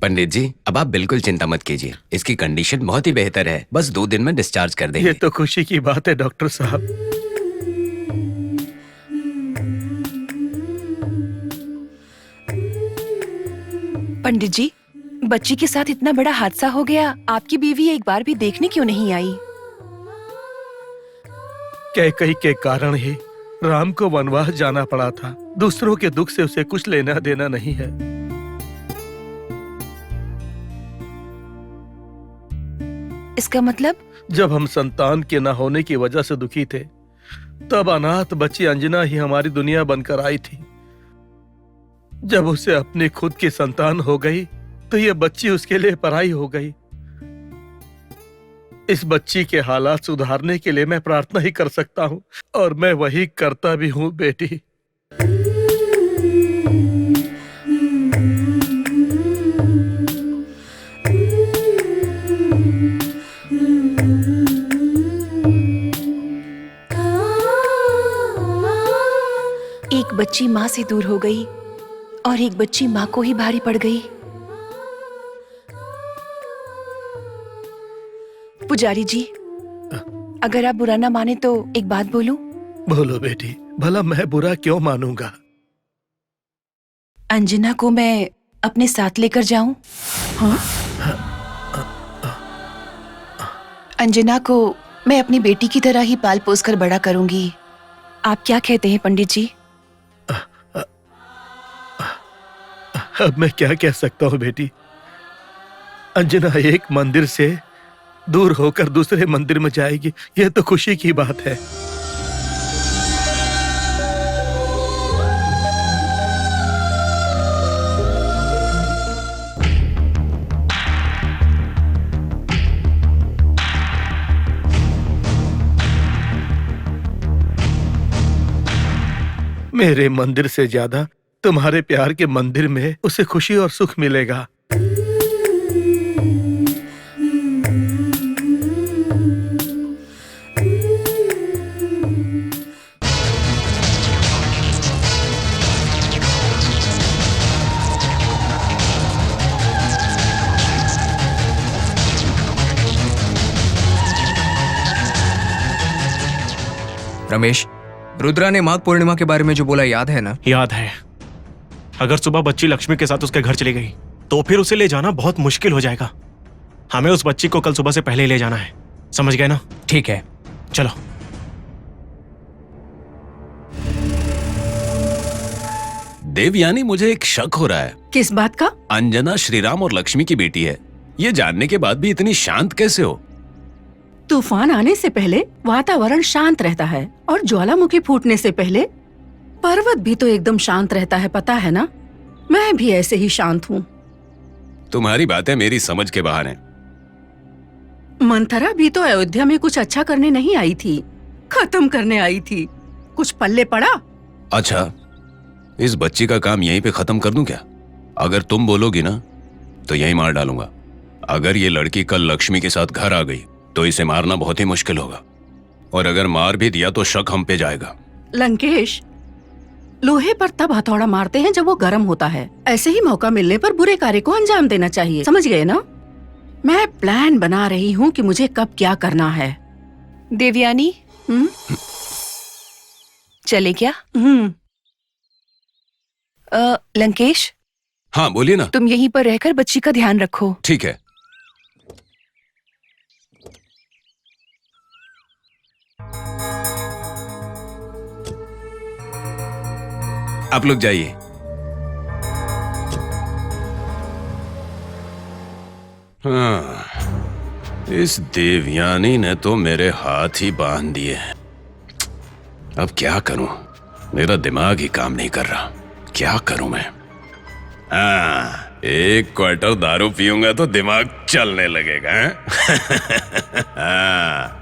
पंडित जी, अब आप बिल्कुल चिंता मत कीजिए। इसकी कंडीशन बहुत ही बेहतर है। बस 2 दिन में डिस्चार्ज कर देंगे। ये तो खुशी की बात है डॉक्टर साहब। पंडित जी, बच्ची के साथ इतना बड़ा हादसा हो गया, आपकी बीवी एक बार भी देखने क्यों नहीं आई? कैकई के कारण ही राम को वनवास जाना पड़ा था। दूसरों के दुख से उसे कुछ लेना देना नहीं है। इसका मतलब? जब हम संतान के न होने की वजह से दुखी थे, तब अनाथ बच्ची अंजना ही हमारी दुनिया बनकर आई थी। जब उसे अपनी खुद की संतान हो गई, तो ये बच्ची उसके लिए पराई हो गई। इस बच्ची के हालात सुधारने के लिए मैं प्रार्थना ही कर सकता हूँ, और मैं वही करता भी हूँ बेटी। एक बच्ची माँ से दूर हो गई और एक बच्ची माँ को ही भारी पड़ गई। पुजारी जी, अगर आप बुरा ना माने तो एक बात बोलूं? बोलो बेटी, भला मैं बुरा क्यों मानूंगा? अंजना को मैं अपने साथ लेकर जाऊं? हाँ? अंजना को मैं अपनी बेटी की तरह ही पाल पोस कर बड़ा करूंगी। आप क्या कहते हैं पंडित जी? अब मैं क्या कह सकता हूँ बेटी। अंजना एक मंदिर से दूर होकर दूसरे मंदिर में जाएगी, यह तो खुशी की बात है। मेरे मंदिर से ज्यादा तुम्हारे प्यार के मंदिर में उसे खुशी और सुख मिलेगा। रमेश, रुद्रा ने माघ पूर्णिमा के बारे में जो बोला याद है ना? याद है। अगर सुबह बच्ची लक्ष्मी के साथ उसके घर चली गई तो फिर उसे ले जाना बहुत मुश्किल हो जाएगा। हमें उस बच्ची को कल सुबह से पहले ही ले जाना है, समझ गए ना? ठीक है, चलो। देवयानी, मुझे एक शक हो रहा है। किस बात का? अंजना श्रीराम और लक्ष्मी की बेटी है, ये जानने के बाद भी इतनी शांत कैसे हो? तूफान आने से पहले वातावरण शांत रहता है और ज्वालामुखी फूटने से पहले पर्वत भी तो एकदम शांत रहता है, पता है ना? मैं भी ऐसे ही शांत हूँ। तुम्हारी बातें मेरी समझ के बाहर हैं। मंथरा भी तो अयोध्या में कुछ अच्छा करने नहीं आई थी, खत्म करने आई थी। कुछ पल्ले पड़ा? अच्छा, इस बच्ची का काम यहीं पे खत्म कर दूं क्या? अगर तुम बोलोगी ना तो यहीं मार डालूंगा। अगर ये लड़की कल लक्ष्मी के साथ घर आ गई तो इसे मारना बहुत ही मुश्किल होगा, और अगर मार भी दिया तो शक हम पे जाएगा। लंकेश, लोहे पर तब हथौड़ा मारते हैं जब वो गर्म होता है। ऐसे ही मौका मिलने पर बुरे कार्य को अंजाम देना चाहिए, समझ गए ना? मैं प्लान बना रही हूँ कि मुझे कब क्या करना है। देवयानी, चले क्या? लंकेश, हाँ बोलिए ना। तुम यहीं पर रहकर बच्ची का ध्यान रखो। ठीक है। आप लोग जाइए। हाँ, इस देवयानी ने तो मेरे हाथ ही बांध दिए हैं। अब क्या करूं? मेरा दिमाग ही काम नहीं कर रहा। क्या करूं मैं? हाँ, 1 क्वार्टर दारू पीऊंगा तो दिमाग चलने लगेगा। हाँ।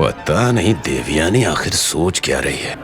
पता नहीं देवयानी आखिर सोच क्या रही है।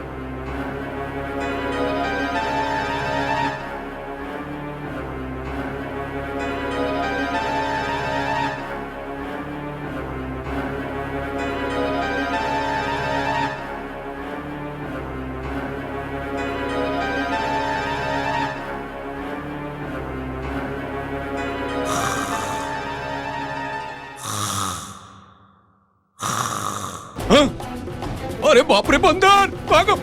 हाँ? अरे बाप रे, बंदर भागो।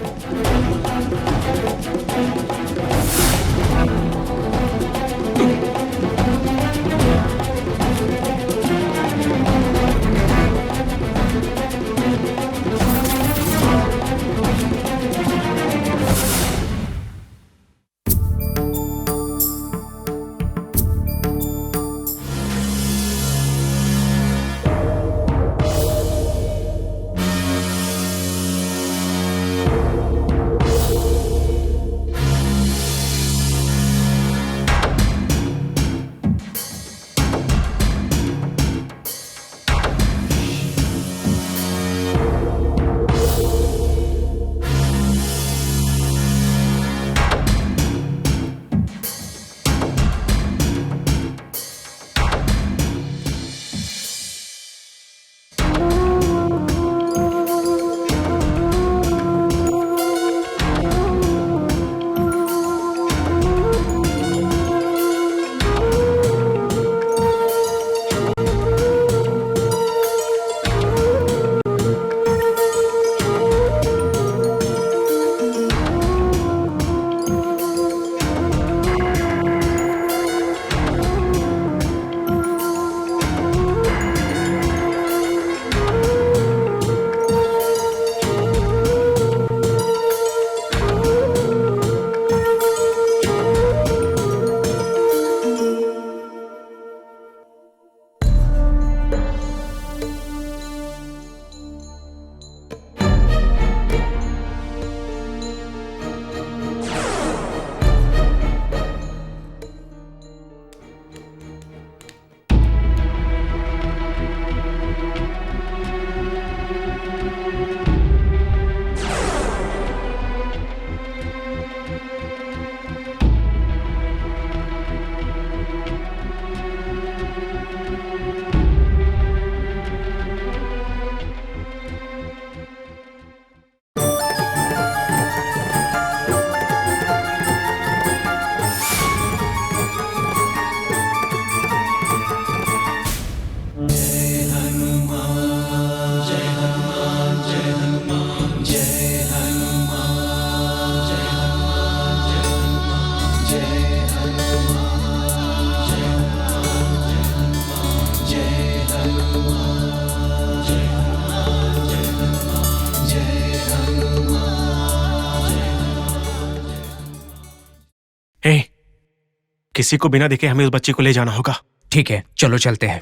हे, किसी को बिना देखे हमें उस बच्ची को ले जाना होगा। ठीक है, चलो चलते हैं।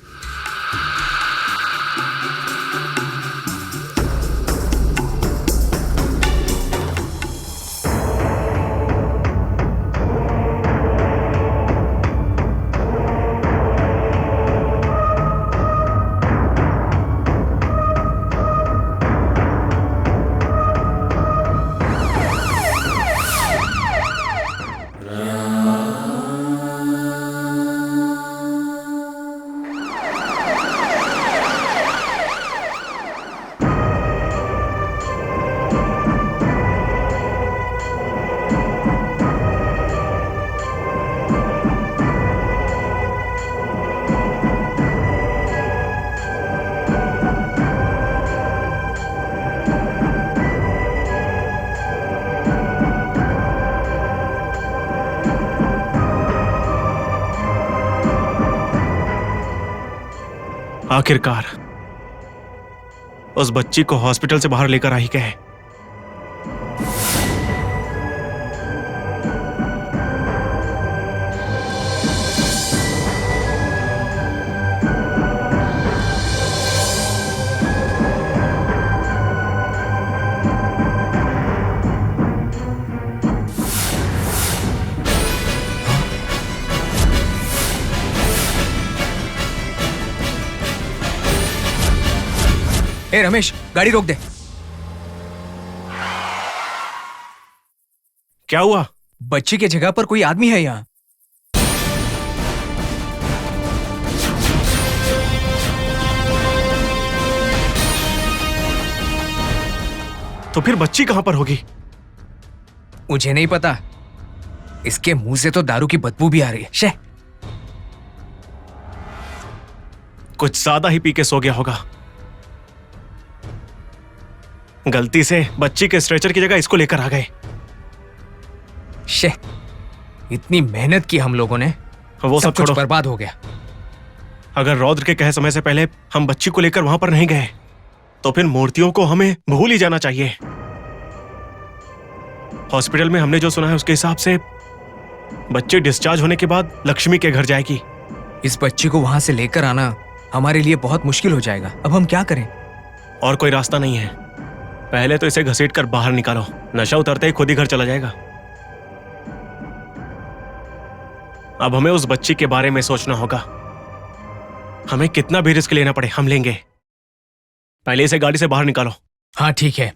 आखिरकार उस बच्ची को हॉस्पिटल से बाहर लेकर आ ही गए। ए रमेश, गाड़ी रोक दे। क्या हुआ? बच्ची की जगह पर कोई आदमी है यहाँ। तो फिर बच्ची कहां पर होगी? मुझे नहीं पता, इसके मुंह से तो दारू की बदबू भी आ रही है। शे, कुछ ज्यादा ही पी के सो गया होगा। गलती से बच्ची के स्ट्रेचर की जगह इसको लेकर आ गए। शे, इतनी मेहनत की हम लोगों ने, वो सब कुछ छोड़ो। बर्बाद हो गया। अगर रौद्र के कहे समय से पहले हम बच्ची को लेकर वहां पर नहीं गए तो फिर मूर्तियों को हमें भूल ही जाना चाहिए। हॉस्पिटल में हमने जो सुना है उसके हिसाब से बच्ची डिस्चार्ज होने के बाद लक्ष्मी के घर जाएगी। इस बच्ची को वहां से लेकर आना हमारे लिए बहुत मुश्किल हो जाएगा। अब हम क्या करें? और कोई रास्ता नहीं है। पहले तो इसे घसीट कर बाहर निकालो, नशा उतरते ही खुद ही घर चला जाएगा। अब हमें उस बच्ची के बारे में सोचना होगा। हमें कितना भी रिस्क लेना पड़े हम लेंगे। पहले इसे गाड़ी से बाहर निकालो। हाँ ठीक है।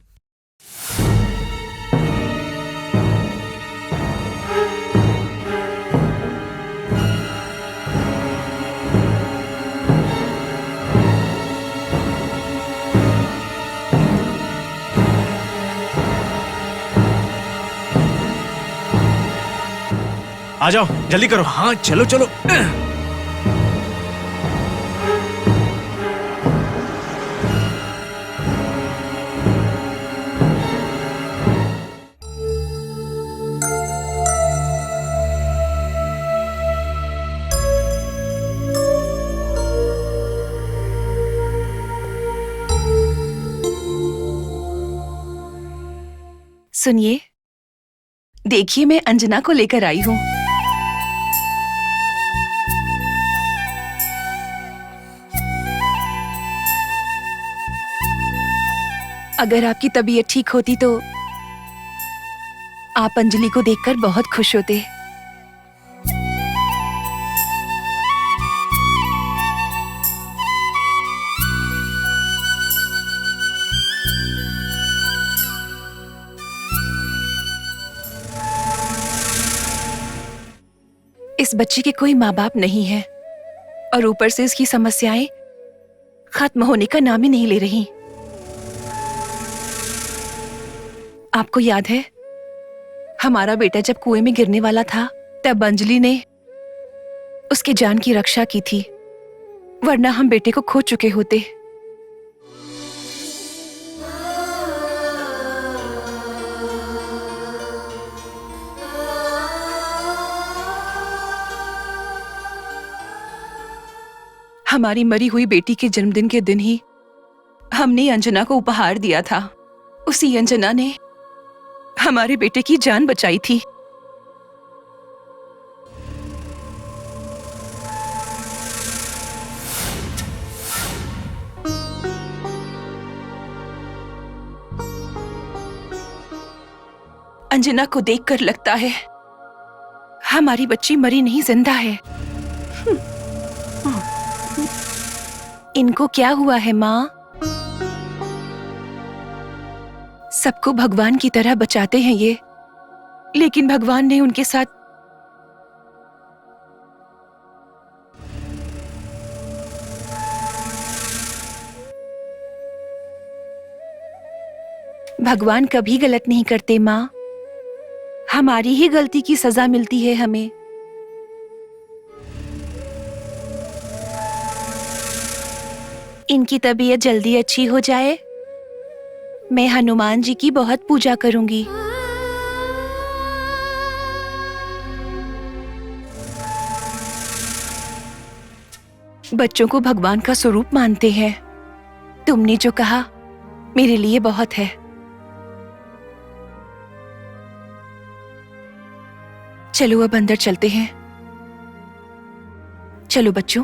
आ जाओ, जल्दी करो। हाँ चलो चलो। सुनिए, देखिए मैं अंजना को लेकर आई हूँ। अगर आपकी तबीयत ठीक होती तो आप अंजलि को देखकर बहुत खुश होते। इस बच्चे के कोई माँ बाप नहीं है और ऊपर से इसकी समस्याएं खत्म होने का नाम ही नहीं ले रही। आपको याद है, हमारा बेटा जब कुएं में गिरने वाला था तब अंजलि ने उसकी जान की रक्षा की थी, वरना हम बेटे को खो चुके होते। हमारी मरी हुई बेटी के जन्मदिन के दिन ही हमने अंजना को उपहार दिया था। उसी अंजना ने हमारे बेटे की जान बचाई थी। अंजना को देखकर लगता है हमारी बच्ची मरी नहीं, जिंदा है। इनको क्या हुआ है माँ? सबको भगवान की तरह बचाते हैं ये, लेकिन भगवान ने उनके साथ भगवान कभी गलत नहीं करते माँ। हमारी ही गलती की सजा मिलती है हमें। इनकी तबीयत जल्दी अच्छी हो जाए, मैं हनुमान जी की बहुत पूजा करूंगी। बच्चों को भगवान का स्वरूप मानते हैं। तुमने जो कहा मेरे लिए बहुत है। चलो अब अंदर चलते हैं। चलो बच्चों।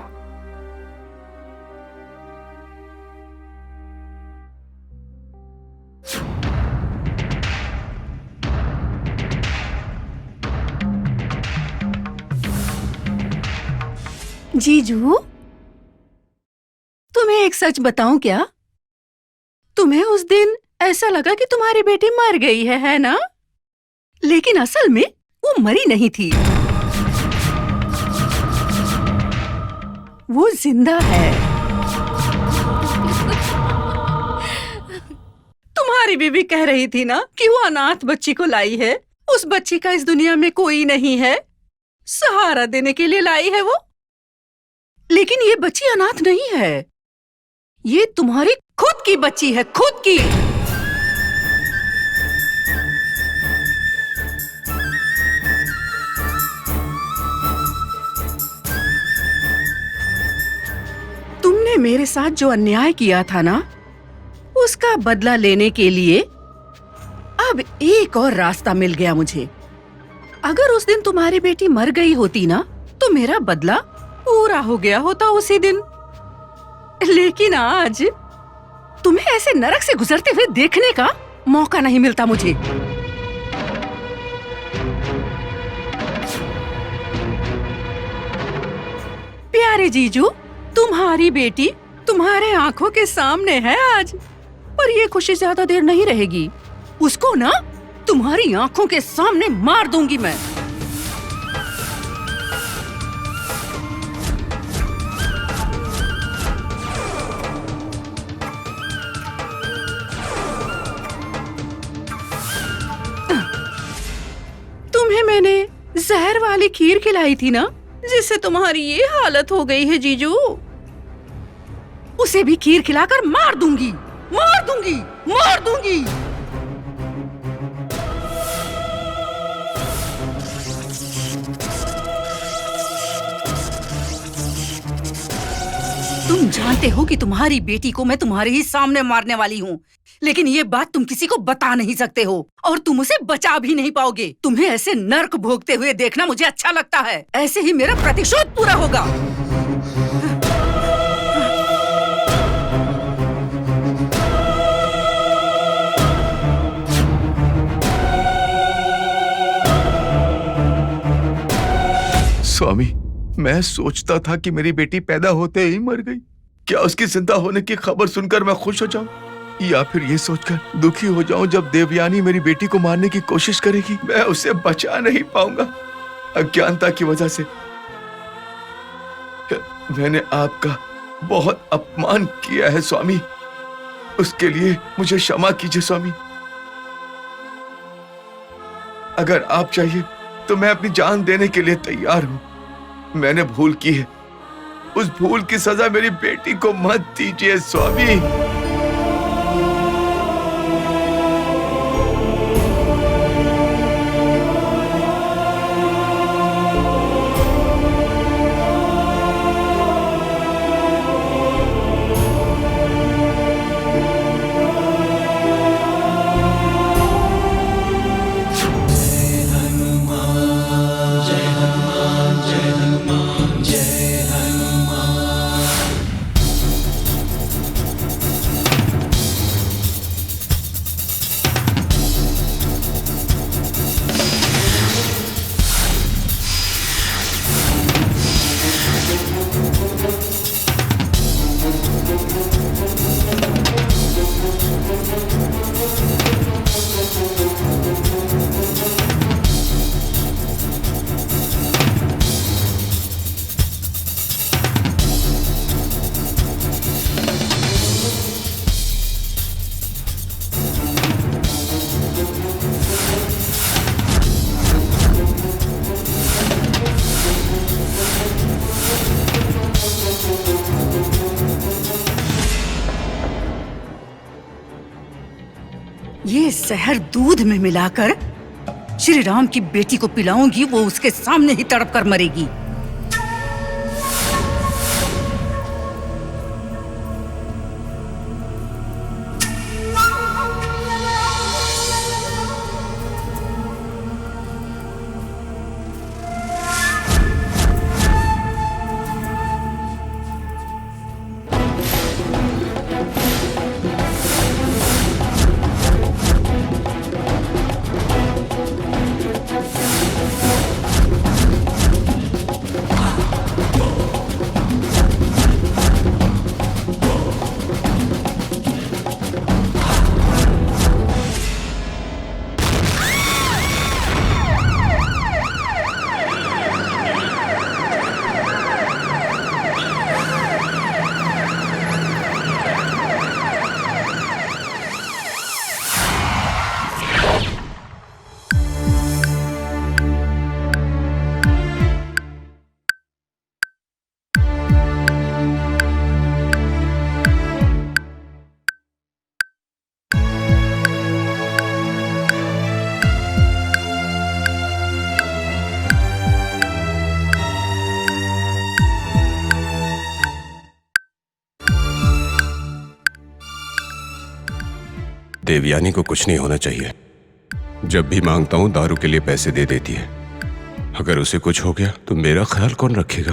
जीजू, तुम्हें एक सच बताऊं क्या? तुम्हें उस दिन ऐसा लगा कि तुम्हारी बेटी मर गई है ना? लेकिन असल में वो मरी नहीं थी, वो जिंदा है। तुम्हारी बीवी कह रही थी ना कि वो अनाथ बच्ची को लाई है। उस बच्ची का इस दुनिया में कोई नहीं है, सहारा देने के लिए लाई है वो। लेकिन ये बच्ची अनाथ नहीं है, ये तुम्हारी खुद की बच्ची है, खुद की। तुमने मेरे साथ जो अन्याय किया था ना, उसका बदला लेने के लिए अब एक और रास्ता मिल गया मुझे। अगर उस दिन तुम्हारी बेटी मर गई होती ना, तो मेरा बदला पूरा हो गया होता उसी दिन। लेकिन आज तुम्हें ऐसे नरक से गुजरते हुए देखने का मौका नहीं मिलता मुझे। प्यारे जीजू, तुम्हारी बेटी तुम्हारे आंखों के सामने है आज, पर ये खुशी ज्यादा देर नहीं रहेगी। उसको ना तुम्हारी आंखों के सामने मार दूंगी मैं। तुम्हें मैंने जहर वाली खीर खिलाई थी ना, जिससे तुम्हारी ये हालत हो गई है जीजू। उसे भी खीर खिलाकर मार दूंगी, मार दूंगी, मार दूंगी। तुम जानते हो कि तुम्हारी बेटी को मैं तुम्हारे ही सामने मारने वाली हूँ, लेकिन ये बात तुम किसी को बता नहीं सकते हो और तुम उसे बचा भी नहीं पाओगे। तुम्हें ऐसे नर्क भोगते हुए देखना मुझे अच्छा लगता है। ऐसे ही मेरा प्रतिशोध पूरा होगा। स्वामी, मैं सोचता था कि मेरी बेटी पैदा होते ही मर गई। क्या उसकी जिंदा होने की खबर सुनकर मैं खुश हो जाऊं, या फिर ये सोचकर दुखी हो जाऊं जब देवयानी मेरी बेटी को मारने की कोशिश करेगी? मैं उसे बचा नहीं पाऊंगा। अज्ञानता की वजह से मैंने आपका बहुत अपमान किया है स्वामी। उसके लिए मुझे क्षमा कीजिए स्वामी। अगर आप चाहिए तो मैं अपनी जान देने के लिए तैयार हूं। मैंने भूल की है, उस भूल की सजा मेरी बेटी को मत दीजिए स्वामी। ये जहर दूध में मिलाकर श्री राम की बेटी को पिलाऊंगी, वो उसके सामने ही तड़प कर मरेगी। देवयानी को कुछ नहीं होना चाहिए। जब भी मांगता हूं दारू के लिए पैसे दे देती है। अगर उसे कुछ हो गया तो मेरा ख्याल कौन रखेगा?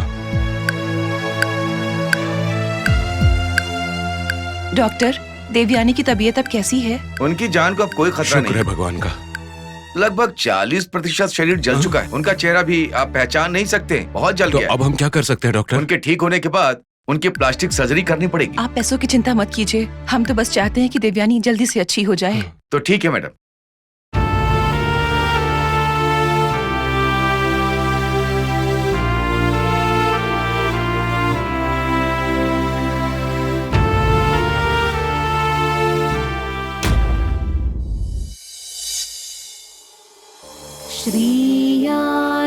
डॉक्टर, देवयानी की तबीयत अब कैसी है? उनकी जान को अब कोई खतरा शुक्र नहीं। है भगवान का। लगभग 40% शरीर जल चुका है। उनका चेहरा भी आप पहचान नहीं सकते, बहुत जल तो गया। अब हम क्या कर सकते हैं डॉक्टर? उनके ठीक होने के बाद उनकी प्लास्टिक सर्जरी करनी पड़ेगी। आप पैसों की चिंता मत कीजिए, हम तो बस चाहते हैं कि देवयानी जल्दी से अच्छी हो जाए। तो ठीक है मैडम।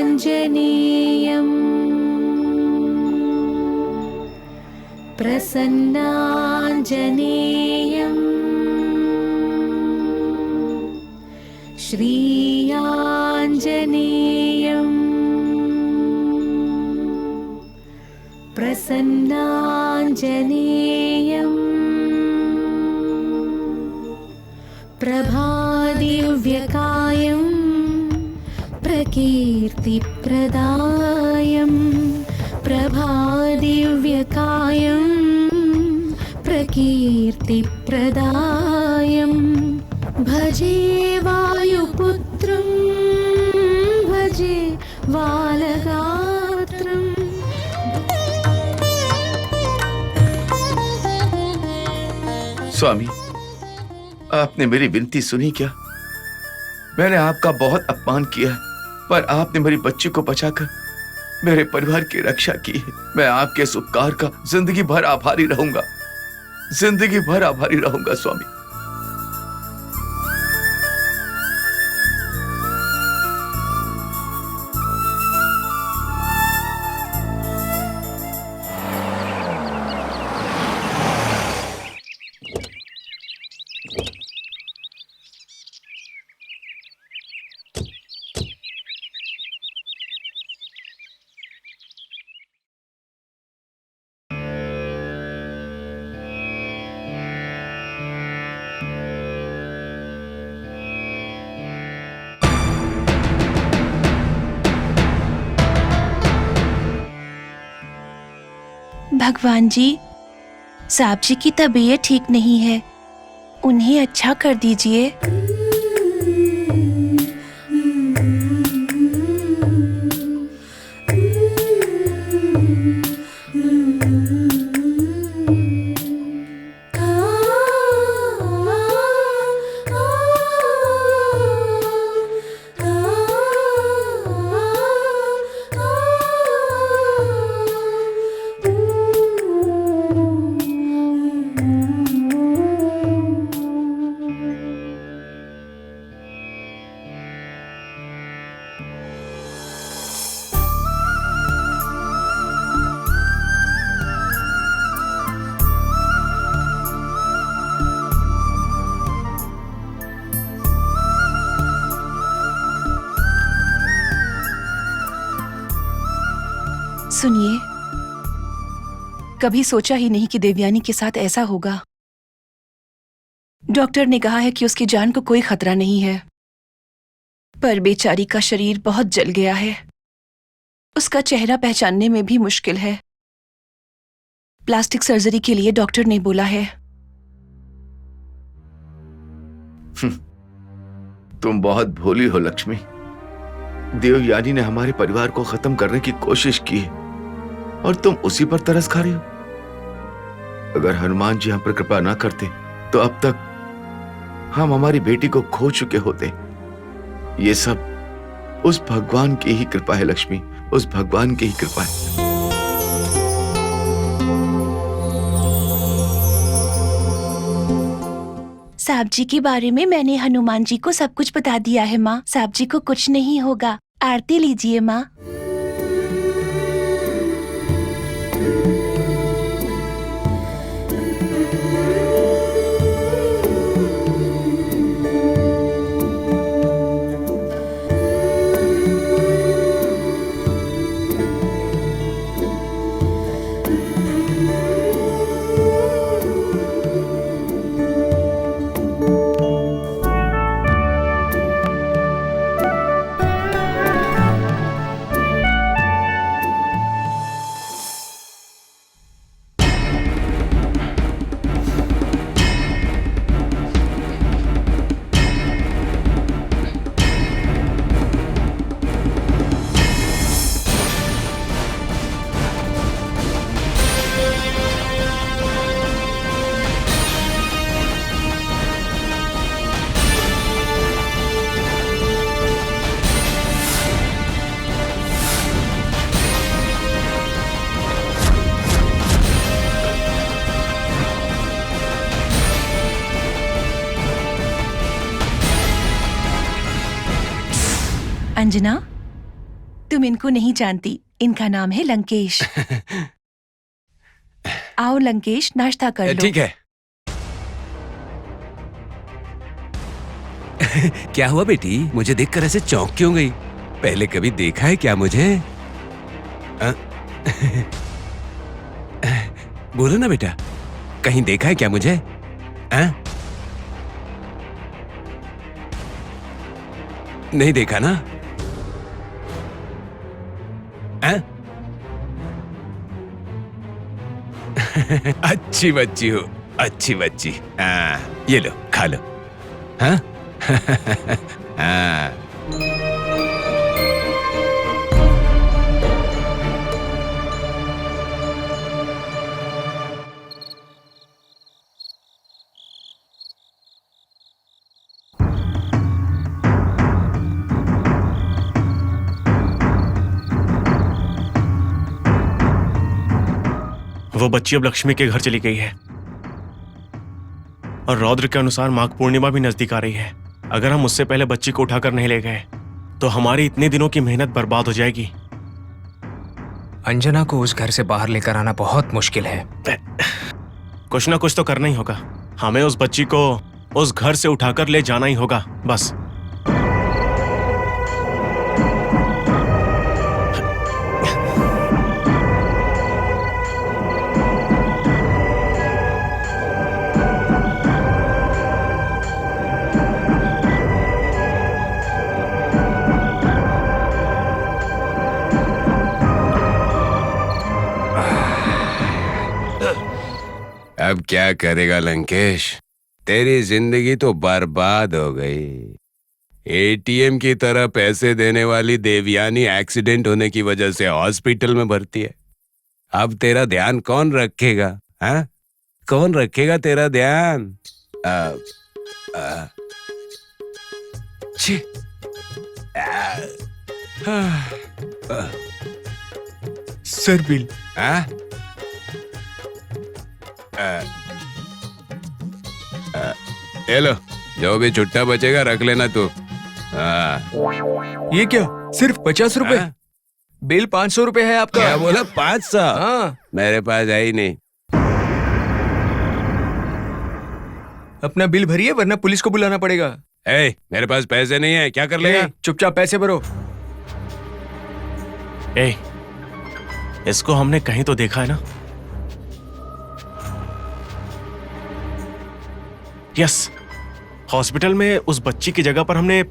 श्रीयाञ्जनेयम् प्रसन्नाञ्जनेयम् श्रीयाञ्जनेयम् प्रसन्नाञ्जनेयम् प्रभादिव्यकायम् प्रकीर्तिप्रदायम् प्रभादिव्यकायम् प्रकीर्तिप्रदायम् भजे वायुपुत्रं भजे बालगात्रम्। स्वामी, आपने मेरी विनती सुनी क्या? मैंने आपका बहुत अपमान किया है, पर आपने मेरी बच्ची को बचाकर मेरे परिवार की रक्षा की है। मैं आपके इस उपकार का जिंदगी भर आभारी रहूंगा, जिंदगी भर आभारी रहूंगा स्वामी। भगवान जी, साहब जी की तबीयत ठीक नहीं है, उन्हें अच्छा कर दीजिए। सुनिए, कभी सोचा ही नहीं कि देवयानी के साथ ऐसा होगा। डॉक्टर ने कहा है कि उसकी जान को कोई खतरा नहीं है, पर बेचारी का शरीर बहुत जल गया है। उसका चेहरा पहचानने में भी मुश्किल है। प्लास्टिक सर्जरी के लिए डॉक्टर ने बोला है। तुम बहुत भोली हो लक्ष्मी। देवयानी ने हमारे परिवार को खत्म करने की कोशिश की है और तुम उसी पर तरस खा रही हो। अगर हनुमान जी हम पर कृपा ना करते तो अब तक हम हमारी बेटी को खो चुके होते। ये सब उस भगवान की ही कृपा है लक्ष्मी, उस भगवान की ही कृपा है। साहब जी के बारे में मैंने हनुमान जी को सब कुछ बता दिया है माँ। साहब जी को कुछ नहीं होगा। आरती लीजिए माँ। अंजना, तुम इनको नहीं जानती, इनका नाम है लंकेश। आओ लंकेश, नाश्ता कर लो। ठीक है। क्या हुआ बेटी, मुझे देखकर ऐसे चौंक क्यों गई? पहले कभी देखा है क्या मुझे? बोलो ना बेटा, कहीं देखा है क्या मुझे? नहीं देखा ना? अच्छी बच्ची हो, अच्छी बच्ची। ये लो, खा लो। हाँ? हाँ। वो बच्ची अब लक्ष्मी के घर चली गई है और रौद्र के अनुसार माघ पूर्णिमा भी नजदीक आ रही है। अगर हम उससे पहले बच्ची को उठाकर नहीं ले गए तो हमारी इतने दिनों की मेहनत बर्बाद हो जाएगी। अंजना को उस घर से बाहर लेकर आना बहुत मुश्किल है। कुछ ना कुछ तो करना ही होगा। हमें उस बच्ची को उस घर से उठाकर ले जाना ही होगा, बस। अब क्या करेगा लंकेश, तेरी जिंदगी तो बर्बाद हो गई। एटीएम की तरह पैसे देने वाली देवयानी एक्सीडेंट होने की वजह से हॉस्पिटल में भर्ती है। अब तेरा ध्यान कौन रखेगा? हाँ, कौन रखेगा तेरा ध्यान? छी। Sir bill. हाँ? ये लो, जो भी छुट्टा बचेगा रख लेना तू। ये क्या, सिर्फ 50 रुपए? हाँ? बिल 500 रुपए है आपका। क्या बोला? 500? हाँ। मेरे पास है ही नहीं। अपना बिल भरिए वरना पुलिस को बुलाना पड़ेगा। मेरे पास पैसे नहीं है, क्या कर लेगा? चुपचाप पैसे भरो। इसको हमने कहीं तो देखा है ना? यस, हॉस्पिटल में उस बच्ची की जगह पर हमने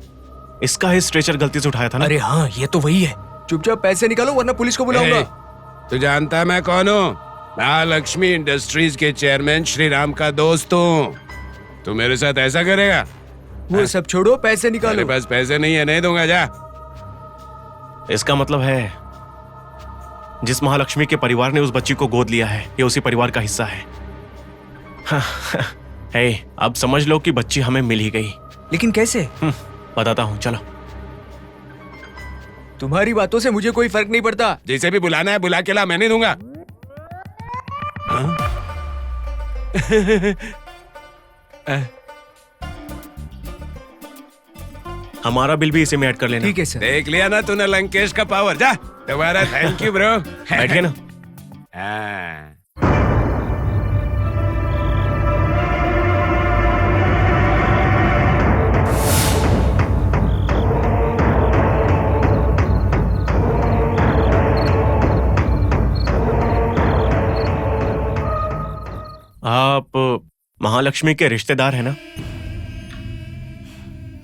इसका ही स्ट्रेचर गलती से उठाया था ना? अरे हाँ, ये तो वही है। चुपचाप पैसे निकालो वरना पुलिस को बुलाऊंगा। तू जानता है मैं कौन हूँ? महालक्ष्मी इंडस्ट्रीज के चेयरमैन श्री राम का दोस्त हूँ। तू मेरे साथ ऐसा करेगा? वो सब छोड़ो, पैसे मेरे निकालो। पास पैसे नहीं है, नहीं दूंगा, जा। इसका मतलब है जिस महालक्ष्मी के परिवार ने उस बच्ची को गोद लिया है, ये उसी परिवार का हिस्सा है। अब समझ लो कि बच्ची हमें मिल ही गई। लेकिन कैसे? बताता हूँ, चलो। तुम्हारी बातों से मुझे कोई फर्क नहीं पड़ता। जिसे भी बुलाना है बुला के ला, मैं नहीं दूंगा। हमारा बिल भी इसे में ऐड कर लेना। ठीक है सर। देख लिया ना तूने लंकेश का पावर। जा दोबारा। Thank you bro. बैठ गए ना? आप महालक्ष्मी के रिश्तेदार हैं ना?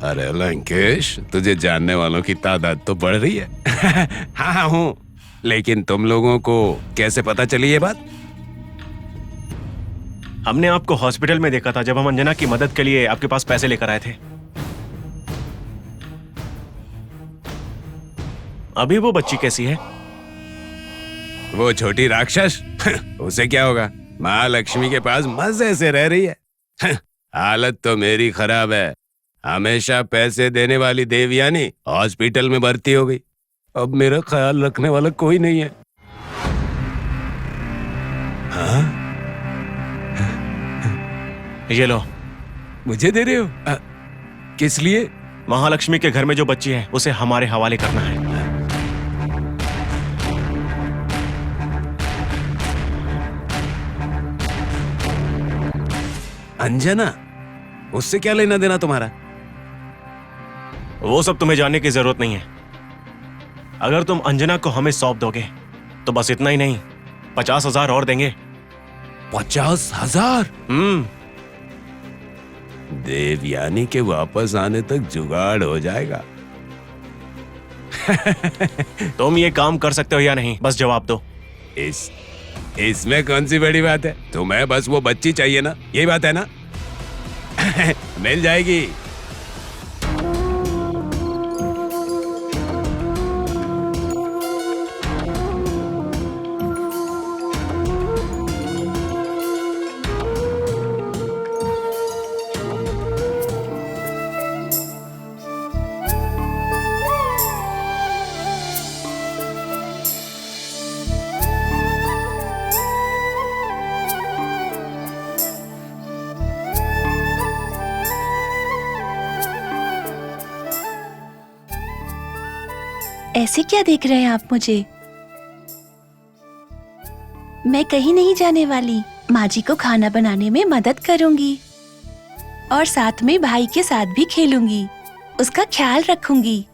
अरे लंकेश, तुझे जानने वालों की तादाद तो बढ़ रही है। हाँ हूँ, लेकिन तुम लोगों को कैसे पता चली ये बात? हमने आपको हॉस्पिटल में देखा था जब हम अंजना की मदद के लिए आपके पास पैसे लेकर आए थे। अभी वो बच्ची कैसी है? वो छोटी राक्षस, उसे क्या होगा? महालक्ष्मी के पास मजे से रह रही है। हालत तो मेरी खराब है। हमेशा पैसे देने वाली देवयानी हॉस्पिटल में भर्ती हो गई। अब मेरा ख्याल रखने वाला कोई नहीं है। हाँ? ये लो। मुझे दे रहे हो? किस लिए? महालक्ष्मी के घर में जो बच्ची है उसे हमारे हवाले करना है। अंजना, उससे क्या लेना देना तुम्हारा? वो सब तुम्हें जानने की जरूरत नहीं है। अगर तुम अंजना को हमें सौंप दोगे तो बस इतना ही नहीं, 50,000 और देंगे। 50,000? देवयानी के वापस आने तक जुगाड़ हो जाएगा। तुम ये काम कर सकते हो या नहीं, बस जवाब दो। इसमें कौन सी बड़ी बात है? तुम्हें बस वो बच्ची चाहिए ना, यही बात है ना? मिल जाएगी। ऐसे क्या देख रहे हैं आप मुझे? मैं कहीं नहीं जाने वाली। माँ जी को खाना बनाने में मदद करूंगी और साथ में भाई के साथ भी खेलूंगी, उसका ख्याल रखूंगी।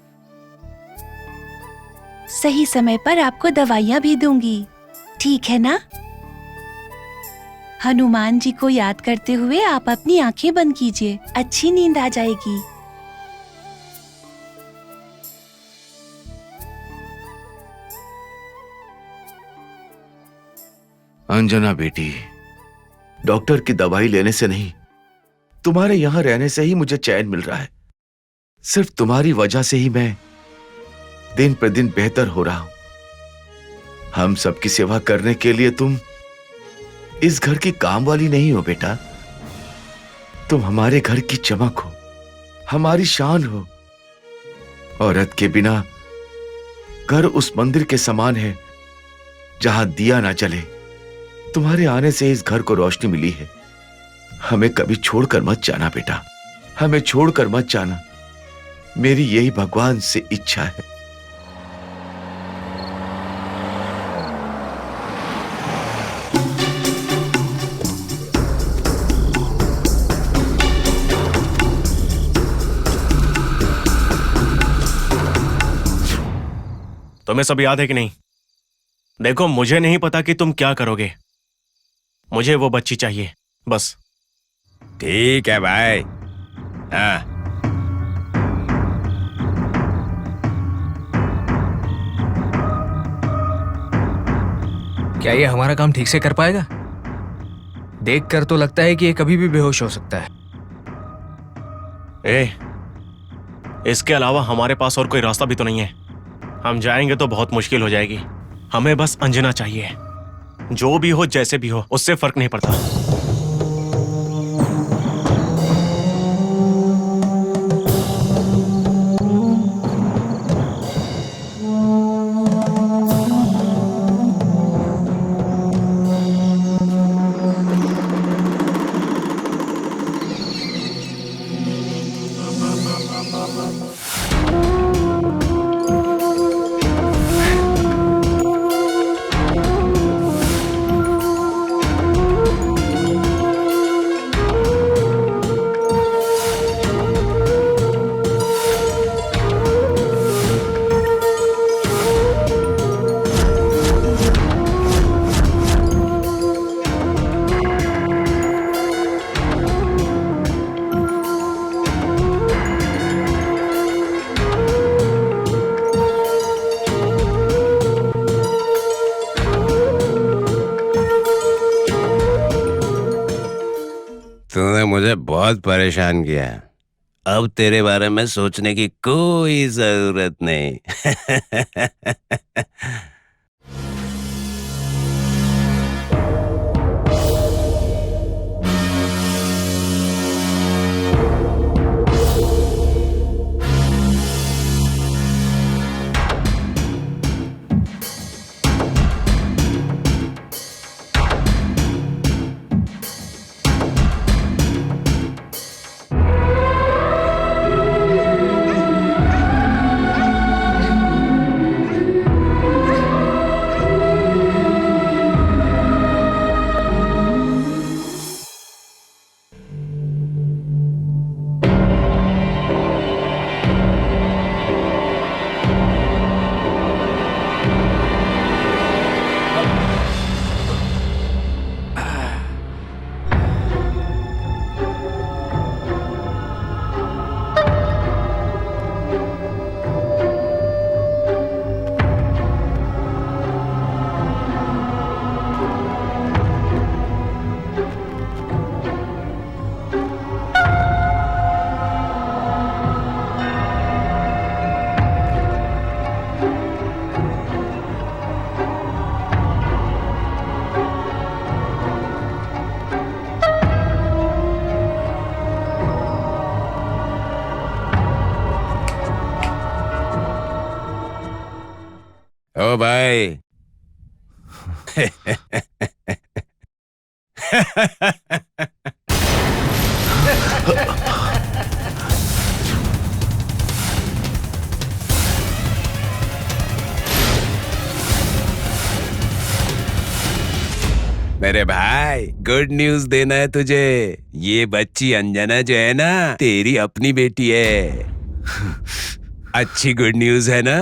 सही समय पर आपको दवाइयाँ भी दूंगी, ठीक है ना? हनुमान जी को याद करते हुए आप अपनी आंखें बंद कीजिए, अच्छी नींद आ जाएगी। अंजना बेटी, डॉक्टर की दवाई लेने से नहीं, तुम्हारे यहां रहने से ही मुझे चैन मिल रहा है। सिर्फ तुम्हारी वजह से ही मैं दिन प्रतिदिन बेहतर हो रहा हूं। हम सबकी सेवा करने के लिए तुम इस घर की काम वाली नहीं हो बेटा, तुम हमारे घर की चमक हो, हमारी शान हो। औरत के बिना घर उस मंदिर के समान है जहां दिया ना जले। तुम्हारे आने से इस घर को रोशनी मिली है। हमें कभी छोड़कर मत जाना बेटा, हमें छोड़कर मत जाना। मेरी यही भगवान से इच्छा है। तुम्हें सब याद है कि नहीं? देखो, मुझे नहीं पता कि तुम क्या करोगे, मुझे वो बच्ची चाहिए बस। ठीक है भाई। हाँ, क्या ये हमारा काम ठीक से कर पाएगा? देखकर तो लगता है कि ये कभी भी बेहोश हो सकता है। इसके अलावा हमारे पास और कोई रास्ता भी तो नहीं है। हम जाएंगे तो बहुत मुश्किल हो जाएगी। हमें बस अंजना चाहिए, जो भी हो जैसे भी हो, उससे फर्क नहीं पड़ता। तूने मुझे बहुत परेशान किया है। अब तेरे बारे में सोचने की कोई जरूरत नहीं। भाई। मेरे भाई, गुड न्यूज देना है तुझे। ये बच्ची अंजना जो है ना, तेरी अपनी बेटी है। अच्छी गुड न्यूज है ना?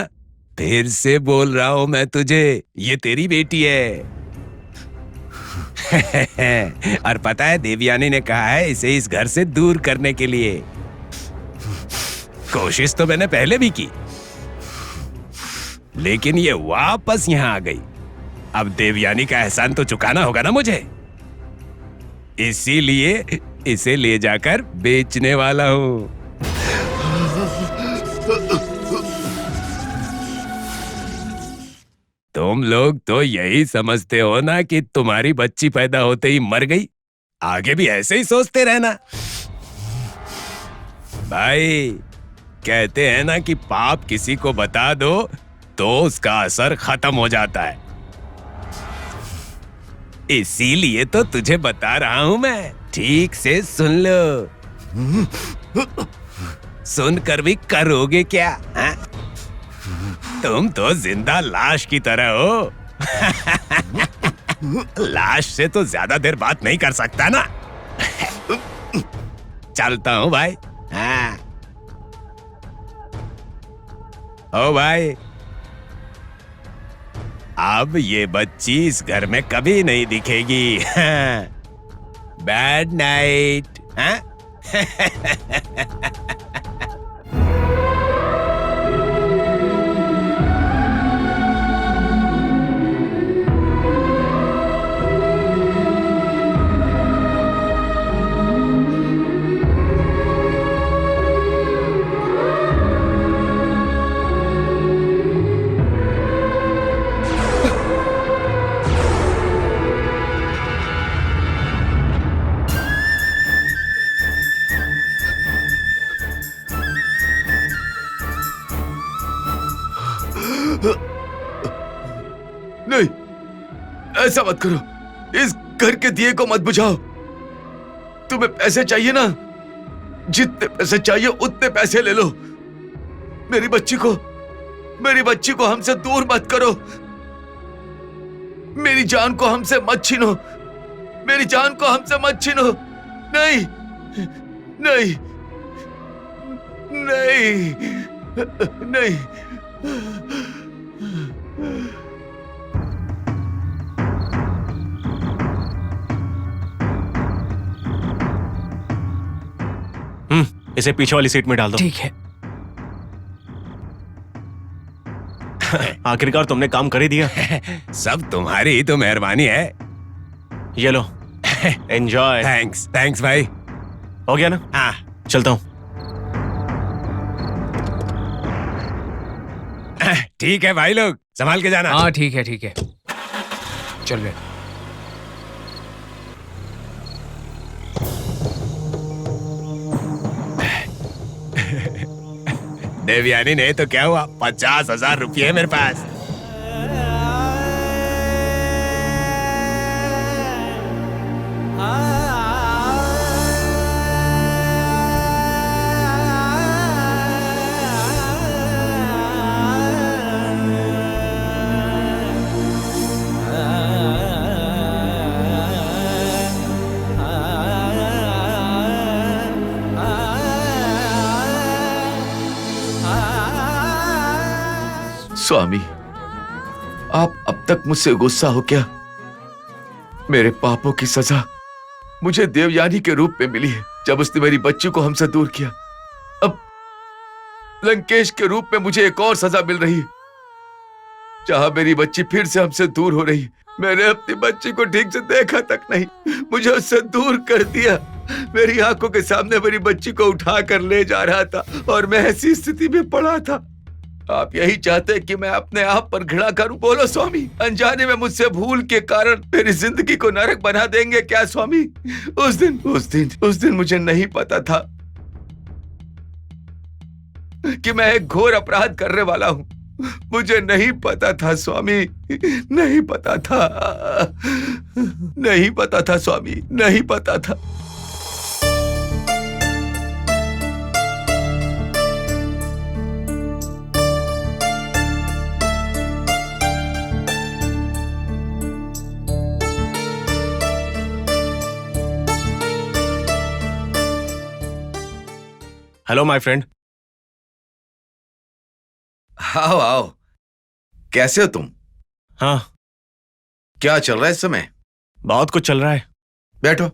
फिर से बोल रहा हूं मैं तुझे, ये तेरी बेटी है। और पता है, देवयानी ने कहा है इसे इस घर से दूर करने के लिए। कोशिश तो मैंने पहले भी की, लेकिन ये वापस यहां आ गई। अब देवयानी का एहसान तो चुकाना होगा ना मुझे, इसीलिए इसे ले जाकर बेचने वाला हूं। तुम लोग तो यही समझते हो ना कि तुम्हारी बच्ची पैदा होते ही मर गई। आगे भी ऐसे ही सोचते रहना। भाई, कहते हैं ना कि पाप किसी को बता दो तो उसका असर खत्म हो जाता है। इसीलिए तो तुझे बता रहा हूं मैं, ठीक से सुन लो। सुनकर भी करोगे क्या? हा? तुम तो जिंदा लाश की तरह हो। लाश से तो ज्यादा देर बात नहीं कर सकता ना। चलता हूं भाई। हाँ। ओ भाई, अब ये बच्ची इस घर में कभी नहीं दिखेगी। Bad night. हाँ? नहीं, ऐसा मत करो। इस घर के दिए को मत बुझाओ। तुम्हें पैसे चाहिए ना, जितने पैसे चाहिए उतने पैसे ले लो। मेरी बच्ची को हमसे दूर मत करो। मेरी जान को हमसे मत छीनो। मेरी जान को हमसे मत छीनो। नहीं, नहीं, नहीं, नहीं। इसे पीछे वाली सीट में डाल दो। ठीक है। आखिरकार तुमने काम कर ही दिया। सब तुम्हारी ही तो मेहरबानी है। ये लो, एंजॉय। थैंक्स, थैंक्स भाई। हो गया ना? हाँ, चलता हूँ। ठीक है भाई लोग, संभाल के जाना। हाँ ठीक है, ठीक है, चल गए। देवयानी ने तो क्या हुआ, 50,000 रुपये मेरे पास। स्वामी, आप अब तक मुझसे गुस्सा हो क्या? मेरे पापों की सजा मुझे देवयानी के रूप में मिली है, जब उसने मेरी बच्ची को हमसे दूर किया। अब लंकेश के रूप में मुझे एक और सजा मिल रही है, जहां मेरी बच्ची फिर से हमसे दूर हो रही है। मैंने अपनी बच्ची को ठीक से देखा तक नहीं, मुझे उससे दूर कर दिया। मेरी आंखों के सामने मेरी बच्ची को उठा कर ले जा रहा था और मैं ऐसी स्थिति में पड़ा था। आप यही चाहते हैं कि मैं अपने आप पर घृणा करूं? बोलो स्वामी, अनजाने में मुझसे भूल के कारण मेरी जिंदगी को नरक बना देंगे क्या स्वामी? उस दिन मुझे नहीं पता था कि मैं एक घोर अपराध करने वाला हूं। मुझे नहीं पता था स्वामी, नहीं पता था, नहीं पता था स्वामी, नहीं पता था। Hello my friend. आओ आओ, कैसे हो तुम? हाँ, क्या चल रहा है इस समय? बहुत कुछ चल रहा है। बैठो।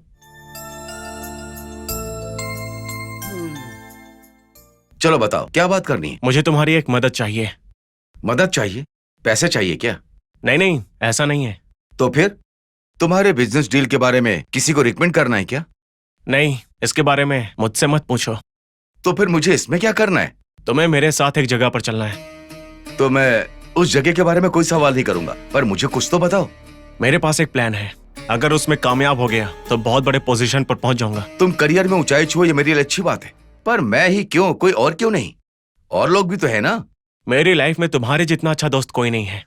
चलो बताओ, क्या बात करनी है? मुझे तुम्हारी एक मदद चाहिए। मदद चाहिए? पैसे चाहिए क्या? नहीं नहीं, ऐसा नहीं है। तो फिर तुम्हारे बिजनेस डील के बारे में किसी को रिकमेंड करना है क्या? नहीं, इसके बारे में मुझसे मत पूछो। तो फिर मुझे इसमें क्या करना है? तुम्हें मेरे साथ एक जगह पर चलना है। तो मैं उस जगह के बारे में कोई सवाल नहीं करूंगा, पर मुझे कुछ तो बताओ। मेरे पास एक प्लान है, अगर उसमें कामयाब हो गया तो बहुत बड़े पोजीशन पर पहुंच जाऊंगा। तुम करियर में ऊंचाई छुओ, ये मेरे लिए अच्छी बात है, पर मैं ही क्यों, कोई और क्यों नहीं? और लोग भी तो है ना। मेरी लाइफ में तुम्हारे जितना अच्छा दोस्त कोई नहीं है।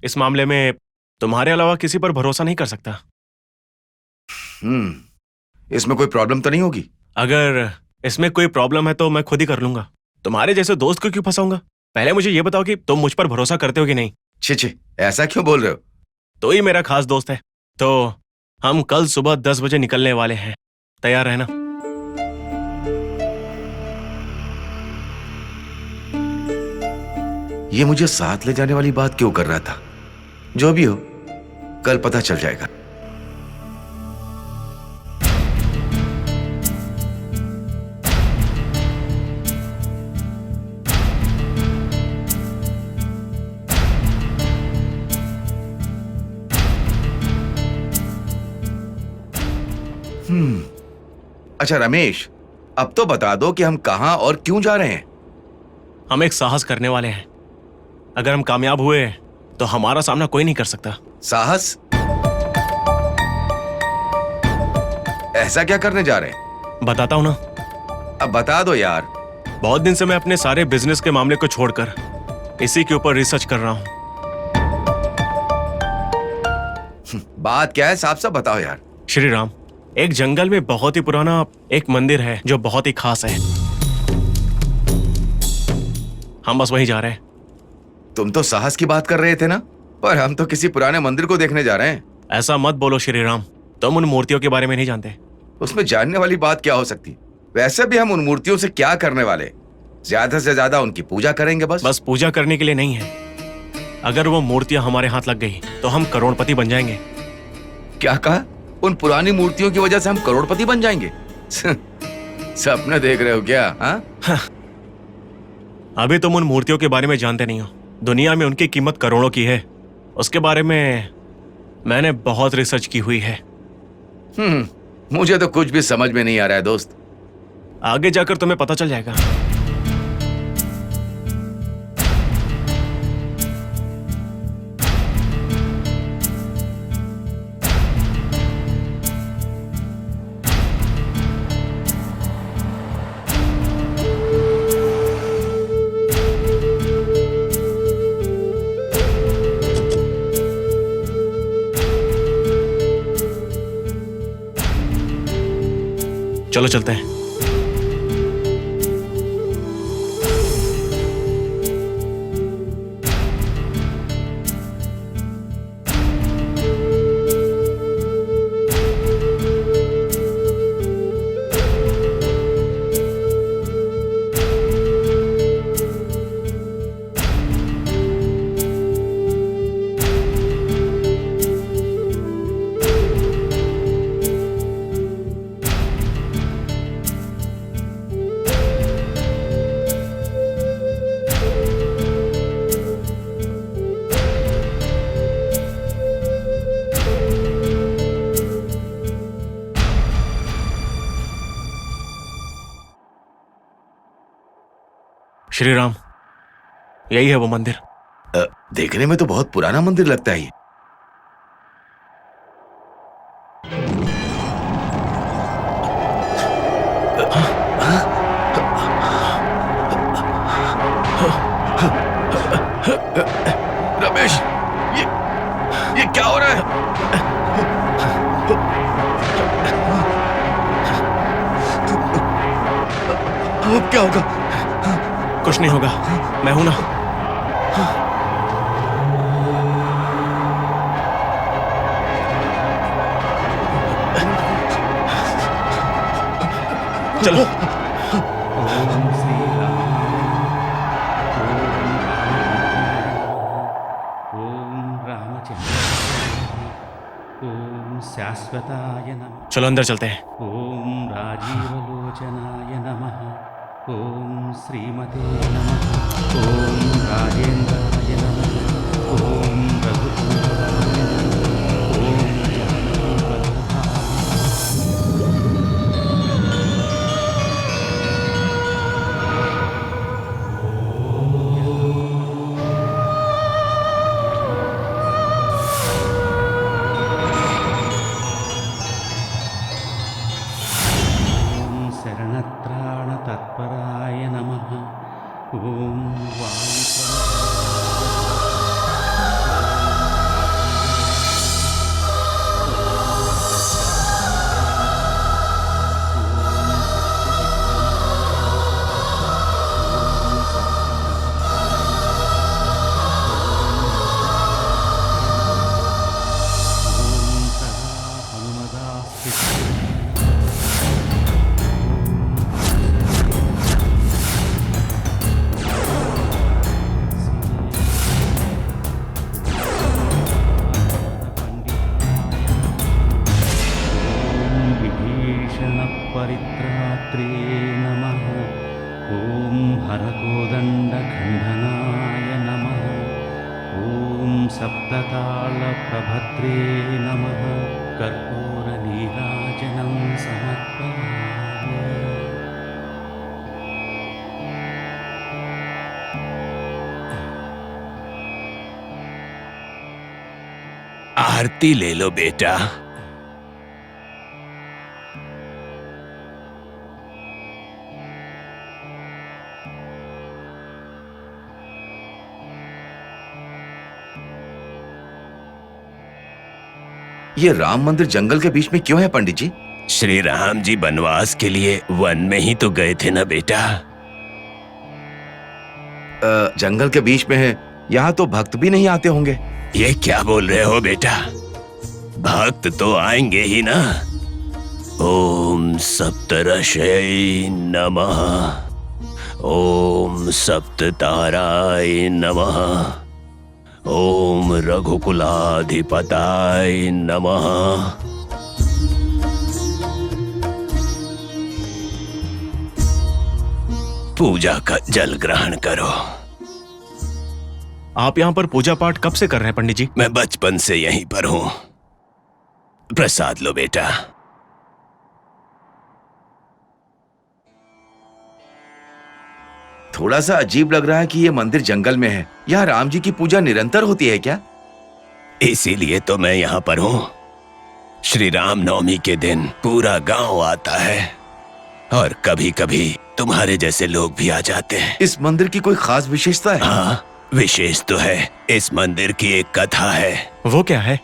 इस मामले में तुम्हारे अलावा किसी पर भरोसा नहीं कर सकता। इसमें कोई प्रॉब्लम तो नहीं होगी? अगर इसमें कोई प्रॉब्लम है तो मैं खुद ही कर लूंगा। तुम्हारे जैसे दोस्त को क्यों फंसाऊंगा? पहले मुझे ये बताओ कि तुम मुझ पर भरोसा करते हो कि नहीं। छी, ऐसा क्यों बोल रहे हो? तो ही मेरा खास दोस्त है। तो हम कल सुबह 10 बजे निकलने वाले हैं, तैयार रहना। ये मुझे साथ ले जाने वाली बात क्यों कर रहा था? जो भी हो, कल पता चल जाएगा। अच्छा रमेश, अब तो बता दो कि हम कहां और क्यों जा रहे हैं। हम एक साहस करने वाले हैं। अगर हम कामयाब हुए तो हमारा सामना कोई नहीं कर सकता। साहस? ऐसा क्या करने जा रहे हैं? बताता हूं ना। अब बता दो यार। बहुत दिन से मैं अपने सारे बिजनेस के मामले को छोड़कर इसी के ऊपर रिसर्च कर रहा हूं। बात क्या है, साफ साफ बताओ यार। श्री राम, एक जंगल में बहुत ही पुराना एक मंदिर है जो बहुत ही खास है। हम बस वहीं जा रहे हैं। तुम तो साहस की बात कर रहे थे ना, पर हम तो किसी पुराने मंदिर को देखने जा रहे हैं। ऐसा मत बोलो श्री राम, तुम उन मूर्तियों के बारे में नहीं जानते। उसमें जानने वाली बात क्या हो सकती? वैसे भी हम उन मूर्तियों से क्या करने वाले? ज्यादा से ज्यादा उनकी पूजा करेंगे बस। बस पूजा करने के लिए नहीं है। अगर वो मूर्तियां हमारे हाथ लग गई तो हम करोड़पति बन जाएंगे। क्या कहा? उन पुरानी मूर्तियों की वजह से हम करोड़पति बन जाएंगे? सपने देख रहे हो क्या? हाँ? अभी तुम उन मूर्तियों के बारे में जानते नहीं हो। दुनिया में उनकी कीमत करोड़ों की है। उसके बारे में मैंने बहुत रिसर्च की हुई है। मुझे तो कुछ भी समझ में नहीं आ रहा है दोस्त। आगे जाकर तुम्हें पता चल जाएगा। चलो चलते हैं। श्री राम, यही है वो मंदिर। देखने में तो बहुत पुराना मंदिर लगता है ये। ये क्या हो रहा है? अब क्या होगा? कुछ नहीं होगा, मैं हूं ना। चलो। शाश्वताय नमः। चलो अंदर चलते हैं। ओम राजीवलोचनाय नमः। ओम श्रीमते नमः। ओम राजेन्द्राय नमः। ओम रघुकुलाय नमः। ओम जानकीवल्लभाय। शरणत्राणतत्पराय नमः। ॐ परित्रात्रे नमः। ॐ हरकोदण्डखण्डनाय नमः। ॐ सप्ततालप्रभद्रे नमः। कर्पूरनीराजनं समर्पयामि। आरती ले लो बेटा। ये राम मंदिर जंगल के बीच में क्यों है पंडित जी? श्री राम जी वनवास के लिए वन में ही तो गए थे ना बेटा। जंगल के बीच में है, यहाँ तो भक्त भी नहीं आते होंगे। ये क्या बोल रहे हो बेटा? भक्त तो आएंगे ही ना। ओम सप्तऋषय नमः। ओम सप्तताराय नमः। ओम रघुकुलाधिपताय नमः। पूजा का जल ग्रहण करो। आप यहाँ पर पूजा पाठ कब से कर रहे हैं पंडित जी? मैं बचपन से यहीं पर हूं। प्रसाद लो बेटा। थोड़ा सा अजीब लग रहा है कि ये मंदिर जंगल में है। यहाँ राम जी की पूजा निरंतर होती है क्या? इसीलिए तो मैं यहाँ पर हूँ। श्री राम नवमी के दिन पूरा गांव आता है और कभी कभी तुम्हारे जैसे लोग भी आ जाते हैं। इस मंदिर की कोई खास विशेषता है? हाँ, विशेष तो है। इस मंदिर की एक कथा है। वो क्या है?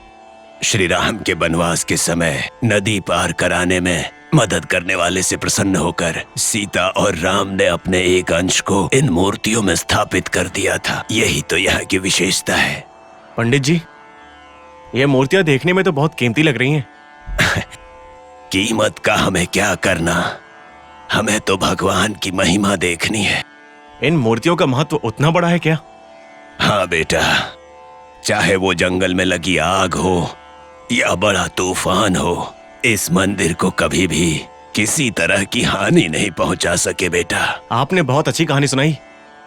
श्री राम के वनवास के समय नदी पार कराने में मदद करने वाले से प्रसन्न होकर सीता और राम ने अपने एक अंश को इन मूर्तियों में स्थापित कर दिया था। यही तो यहाँ की विशेषता है। पंडित जी, ये मूर्तियां देखने में तो बहुत कीमती लग रही हैं। कीमत का हमें क्या करना, हमें तो भगवान की महिमा देखनी है। इन मूर्तियों का महत्व उतना बड़ा है क्या? हाँ बेटा, चाहे वो जंगल में लगी आग हो या बड़ा तूफान हो, इस मंदिर को कभी भी किसी तरह की हानि नहीं पहुंचा सके बेटा। आपने बहुत अच्छी कहानी सुनाई।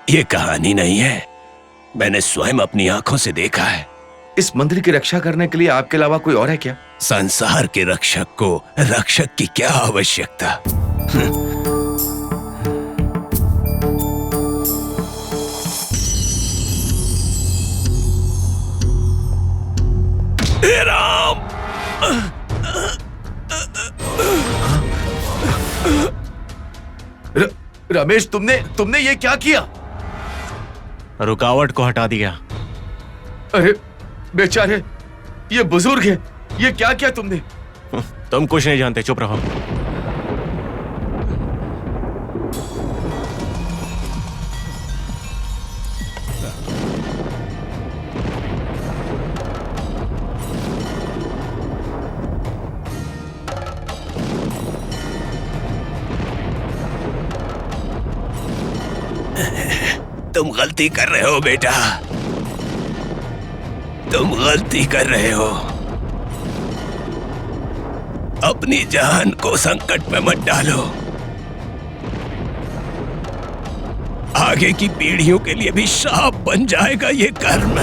ये कहानी नहीं है, मैंने स्वयं अपनी आंखों से देखा है। इस मंदिर की रक्षा करने के लिए आपके अलावा कोई और है क्या? संसार के रक्षक को रक्षक की क्या आवश्यकता? राम! रमेश, तुमने ये क्या किया? रुकावट को हटा दिया। अरे बेचारे, ये बुजुर्ग है, ये क्या किया तुमने? तुम कुछ नहीं जानते, चुप रहो। तुम गलती कर रहे हो बेटा, तुम गलती कर रहे हो। अपनी जान को संकट में मत डालो। आगे की पीढ़ियों के लिए भी शाप बन जाएगा ये कर्म।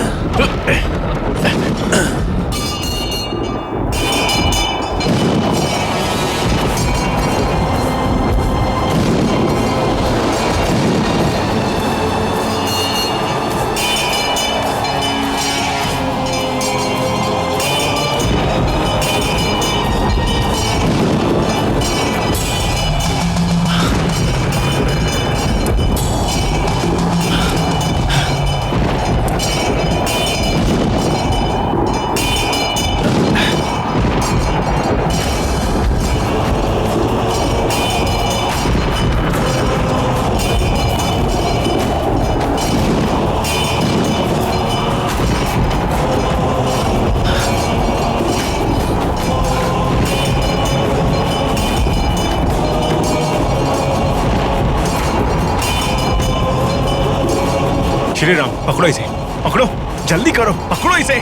श्री राम, पकड़ो इसे, पकड़ो, जल्दी करो, पकड़ो इसे।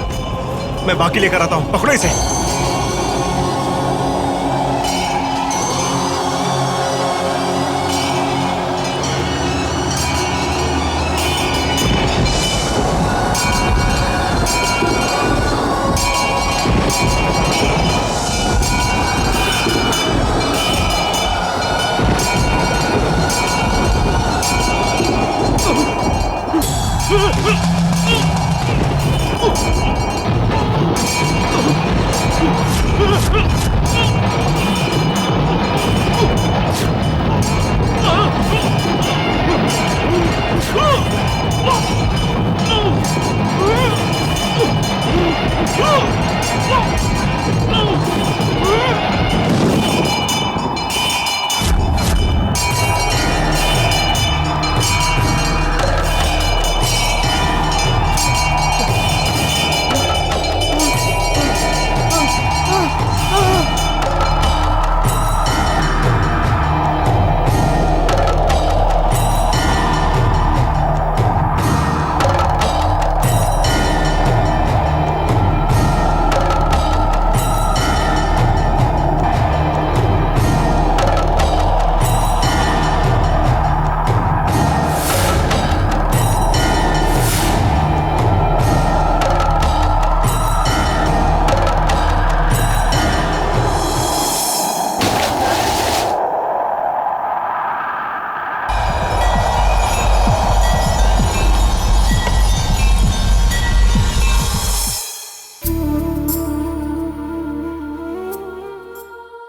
मैं बाकी लेकर आता हूं, पकड़ो इसे।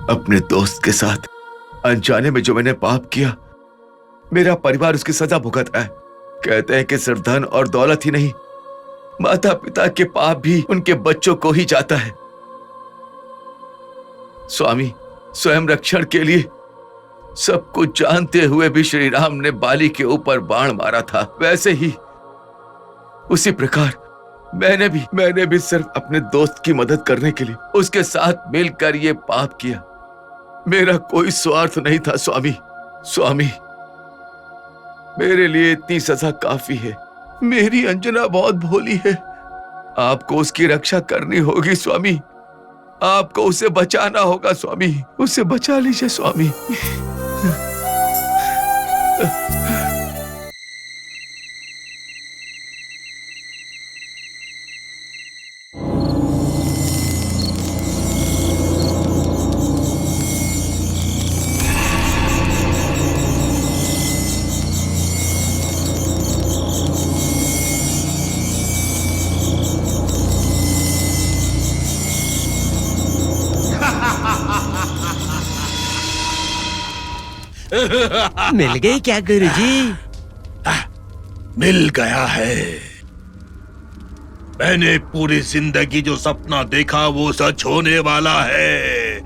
अपने दोस्त के साथ अनजाने में जो मैंने पाप किया, मेरा परिवार उसकी सजा भुगत रहा है। कहते हैं कि सिर्फ धन और दौलत ही नहीं, माता पिता के पाप भी उनके बच्चों को ही जाता है। स्वामी, स्वयं रक्षण के लिए सब कुछ जानते हुए भी श्री राम ने बाली के ऊपर बाण मारा था, वैसे ही उसी प्रकार मैंने भी सिर्फ अपने दोस्त की मदद करने के लिए उसके साथ मिलकर ये पाप किया। मेरा कोई स्वार्थ नहीं था स्वामी। स्वामी, मेरे लिए इतनी सजा काफी है। मेरी अंजना बहुत भोली है, आपको उसकी रक्षा करनी होगी स्वामी। आपको उसे बचाना होगा स्वामी, उसे बचा लीजिए स्वामी। मिल गई क्या गुरुजी? मिल गया है। मैंने पूरी जिंदगी जो सपना देखा वो सच होने वाला है।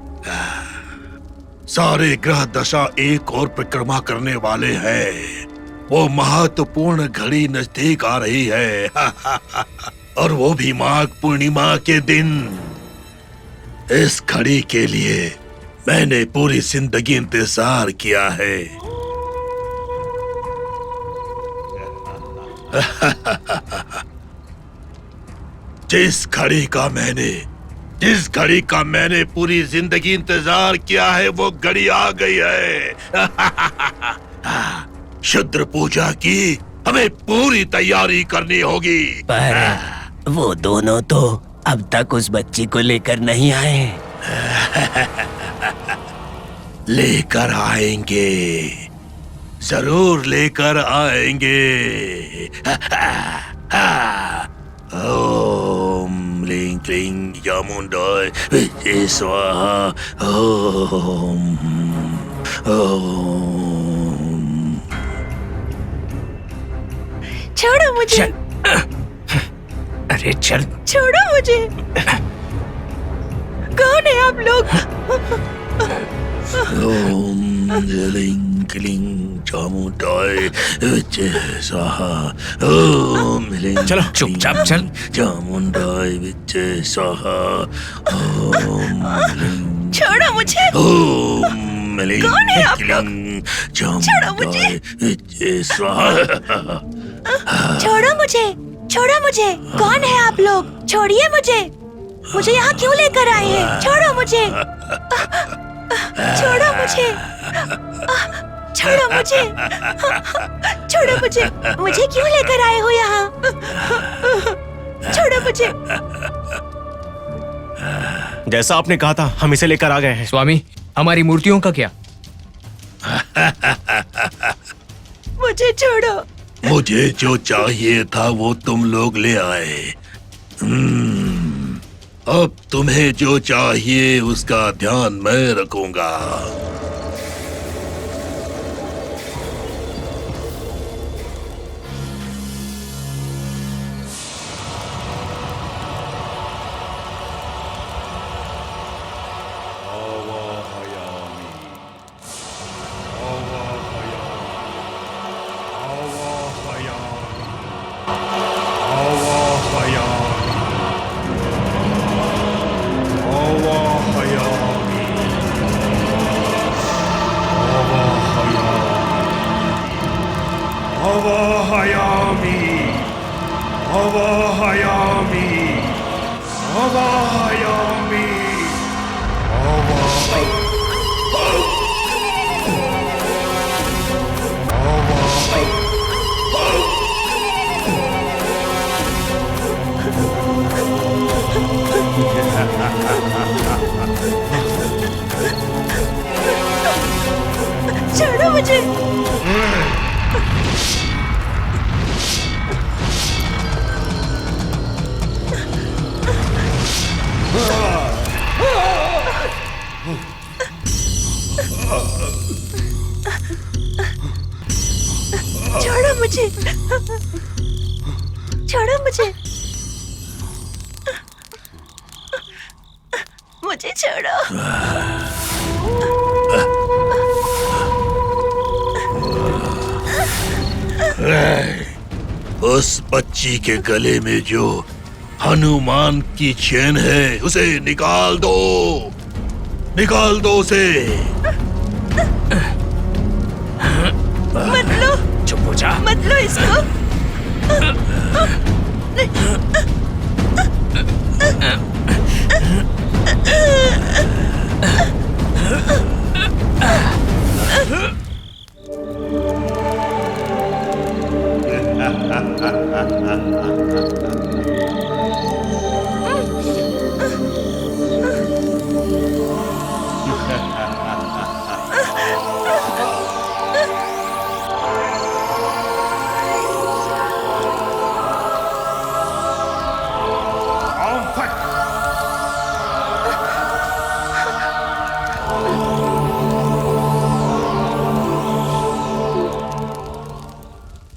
सारे ग्रह दशा एक और परिक्रमा करने वाले हैं। वो महत्वपूर्ण घड़ी नजदीक आ रही है। और वो भी माघ पूर्णिमा के दिन। इस घड़ी के लिए मैंने पूरी जिंदगी इंतजार किया है। जिस घड़ी का मैंने पूरी जिंदगी इंतजार किया है वो घड़ी आ गई है। शुद्र पूजा की हमें पूरी तैयारी करनी होगी। पर वो दोनों तो अब तक उस बच्ची को लेकर नहीं आए। लेकर आएंगे, जरूर लेकर आएंगे। ओम लीं क्लीं चामुंडाय विद्ये स्वाहा। ओम ओम। छोड़ो मुझे। अरे चल, छोड़ो मुझे। कौन है आप लोग? ओम लीं क्लीं चामुंडाय विद्ये स्वाहा। ओम लीं चलो चुपचाप चल। चामुंडाय विद्ये स्वाहा। ओम लीं। छोड़ो मुझे। ओम लीं कौन है आप लोग? क्लीं छोड़ो मुझे। चामुंडाय विद्ये स्वाहा। छोड़ो मुझे। छोड़ो मुझे। कौन है आप लोग? छोड़िए मुझे। मुझे यहाँ क्यों लेकर आए हैं? छोड़ो मुझे। छोड़ो मुझे। छोड़ो मुझे। छोड़ो मुझे। मुझे क्यों लेकर आए हो यहाँ? छोड़ो मुझे। जैसा आपने कहा था हम इसे लेकर आ गए हैं। स्वामी, हमारी मूर्तियों का क्या? मुझे छोड़ो। मुझे जो चाहिए था वो तुम लोग ले आए। अब तुम्हें जो चाहिए उसका ध्यान मैं रखूंगा। छोड़ो मुझे। छोड़ो मुझे। छोड़ो मुझे। मुझे छोड़ो। उस बच्ची के गले में जो हनुमान की चेन है उसे निकाल दो। निकाल दो उसे। मत लो। चुप हो जा। मत लो इसको।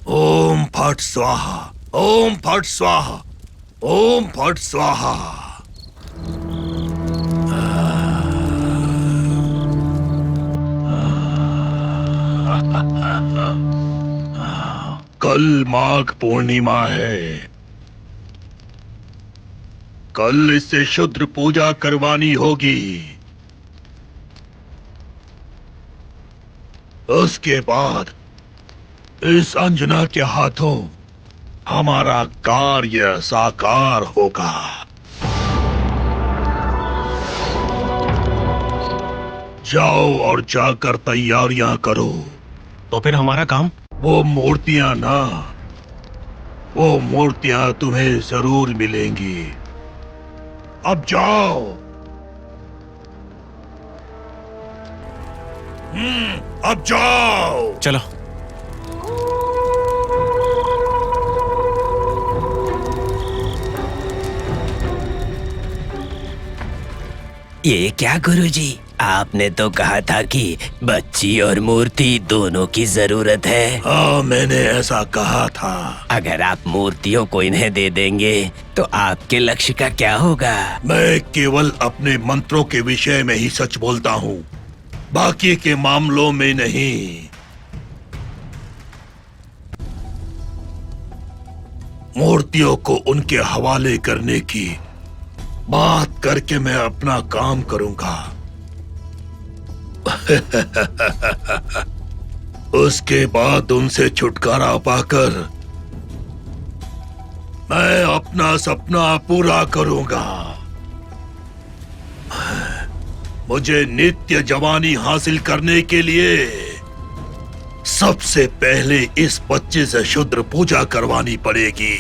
ओम फट स्वाहा। ओम फट स्वाहा। ओम फट स्वाहा। कल माघ पूर्णिमा है। कल इससे शुद्ध पूजा करवानी होगी। उसके बाद इस अंजना के हाथों हमारा कार्य साकार होगा। जाओ और जाकर तैयारियां करो। तो फिर हमारा काम? वो मूर्तियां ना, वो मूर्तियां तुम्हें जरूर मिलेंगी। अब जाओ। अब जाओ। चलो। ये क्या गुरुजी, आपने तो कहा था कि बच्ची और मूर्ति दोनों की जरूरत है। हाँ, मैंने ऐसा कहा था। अगर आप मूर्तियों को इन्हें दे देंगे तो आपके लक्ष्य का क्या होगा? मैं केवल अपने मंत्रों के विषय में ही सच बोलता हूँ, बाकी के मामलों में नहीं। मूर्तियों को उनके हवाले करने की बात करके मैं अपना काम करूंगा। उसके बाद उनसे छुटकारा पाकर मैं अपना सपना पूरा करूंगा। मुझे नित्य जवानी हासिल करने के लिए सबसे पहले इस बच्चे से शुद्ध पूजा करवानी पड़ेगी।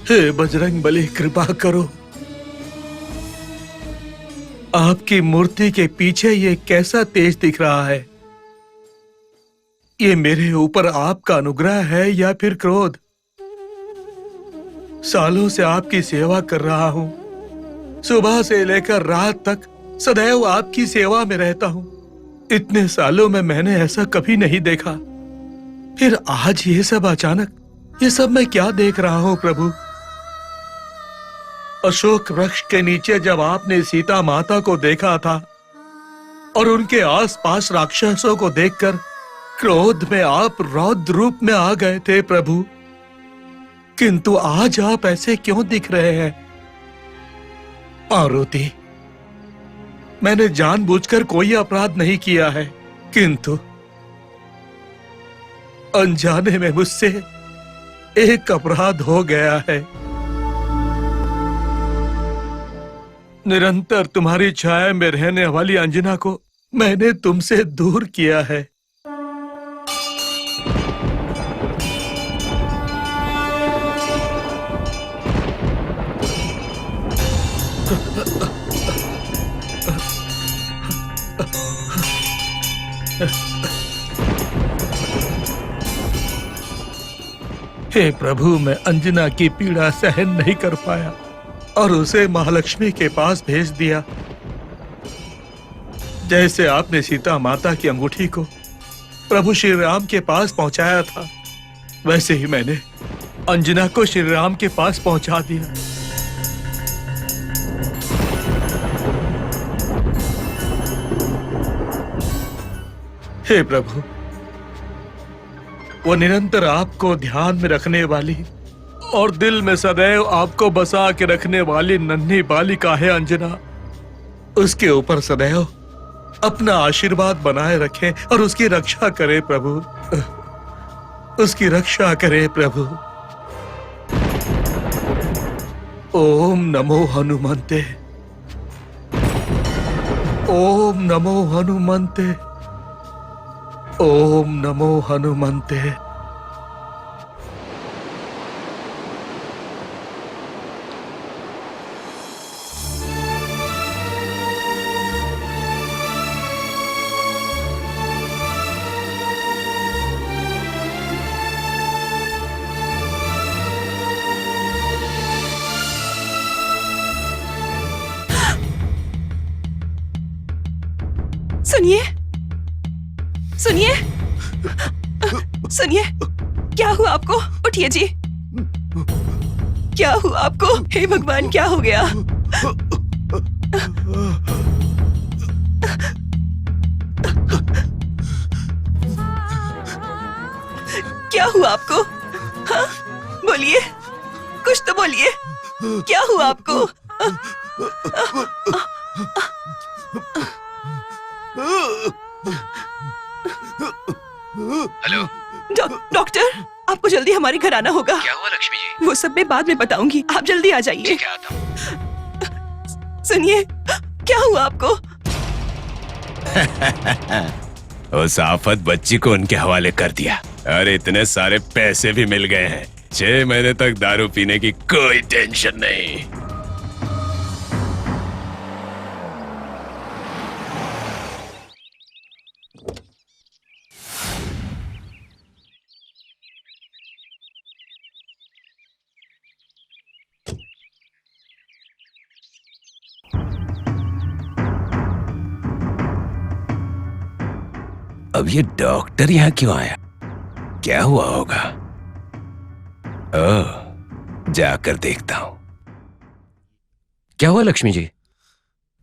हे बजरंग बली, कृपा करो। आपकी मूर्ति के पीछे ये कैसा तेज दिख रहा है? ये मेरे ऊपर आपका अनुग्रह है या फिर क्रोध? सालों से आपकी सेवा कर रहा हूँ। सुबह से लेकर रात तक सदैव आपकी सेवा में रहता हूँ। इतने सालों में मैंने ऐसा कभी नहीं देखा। फिर आज ये सब अचानक, ये सब मैं क्या देख रहा हूँ प्रभु? अशोक वृक्ष के नीचे जब आपने सीता माता को देखा था और उनके आसपास राक्षसों को देखकर क्रोध में आप रौद्र रूप में आ गए थे प्रभु, किंतु आज आप ऐसे क्यों दिख रहे हैं? पार्वती, मैंने जानबूझकर कोई अपराध नहीं किया है, किंतु अनजाने में मुझसे एक अपराध हो गया है। निरंतर तुम्हारी छाया में रहने वाली अंजना को मैंने तुमसे दूर किया है। हे प्रभु, मैं अंजना की पीड़ा सहन नहीं कर पाया और उसे महालक्ष्मी के पास भेज दिया। जैसे आपने सीता माता की अंगूठी को प्रभु श्री राम के पास पहुंचाया था, वैसे ही मैंने अंजना को श्री राम के पास पहुंचा दिया। हे प्रभु, वो निरंतर आपको ध्यान में रखने वाली और दिल में सदैव आपको बसा के रखने वाली नन्ही बालिका है अंजना। उसके ऊपर सदैव अपना आशीर्वाद बनाए रखें और उसकी रक्षा करें प्रभु, उसकी रक्षा करें प्रभु। ओम नमो हनुमंते, ओम नमो हनुमंते, ओम नमो हनुमंते। सुनिए, सुनिए, सुनिए, क्या हुआ आपको? उठिए जी। क्या हुआ आपको? हे भगवान, क्या हो गया? क्या हुआ आपको? हाँ? बोलिए, कुछ तो बोलिए। क्या हुआ आपको? हेलो डॉक्टर, आपको जल्दी हमारे घर आना होगा। क्या हुआ लक्ष्मी जी? वो सब मैं बाद में बताऊंगी, आप जल्दी आ जाइए। क्या आता हूँ। सुनिए, क्या हुआ आपको? उस आफत बच्ची को उनके हवाले कर दिया और इतने सारे पैसे भी मिल गए हैं। 6 महीने तक दारू पीने की कोई टेंशन नहीं। अब ये डॉक्टर यहाँ क्यों आया? क्या हुआ होगा? ओह, जाकर देखता हूँ। क्या हुआ लक्ष्मी जी?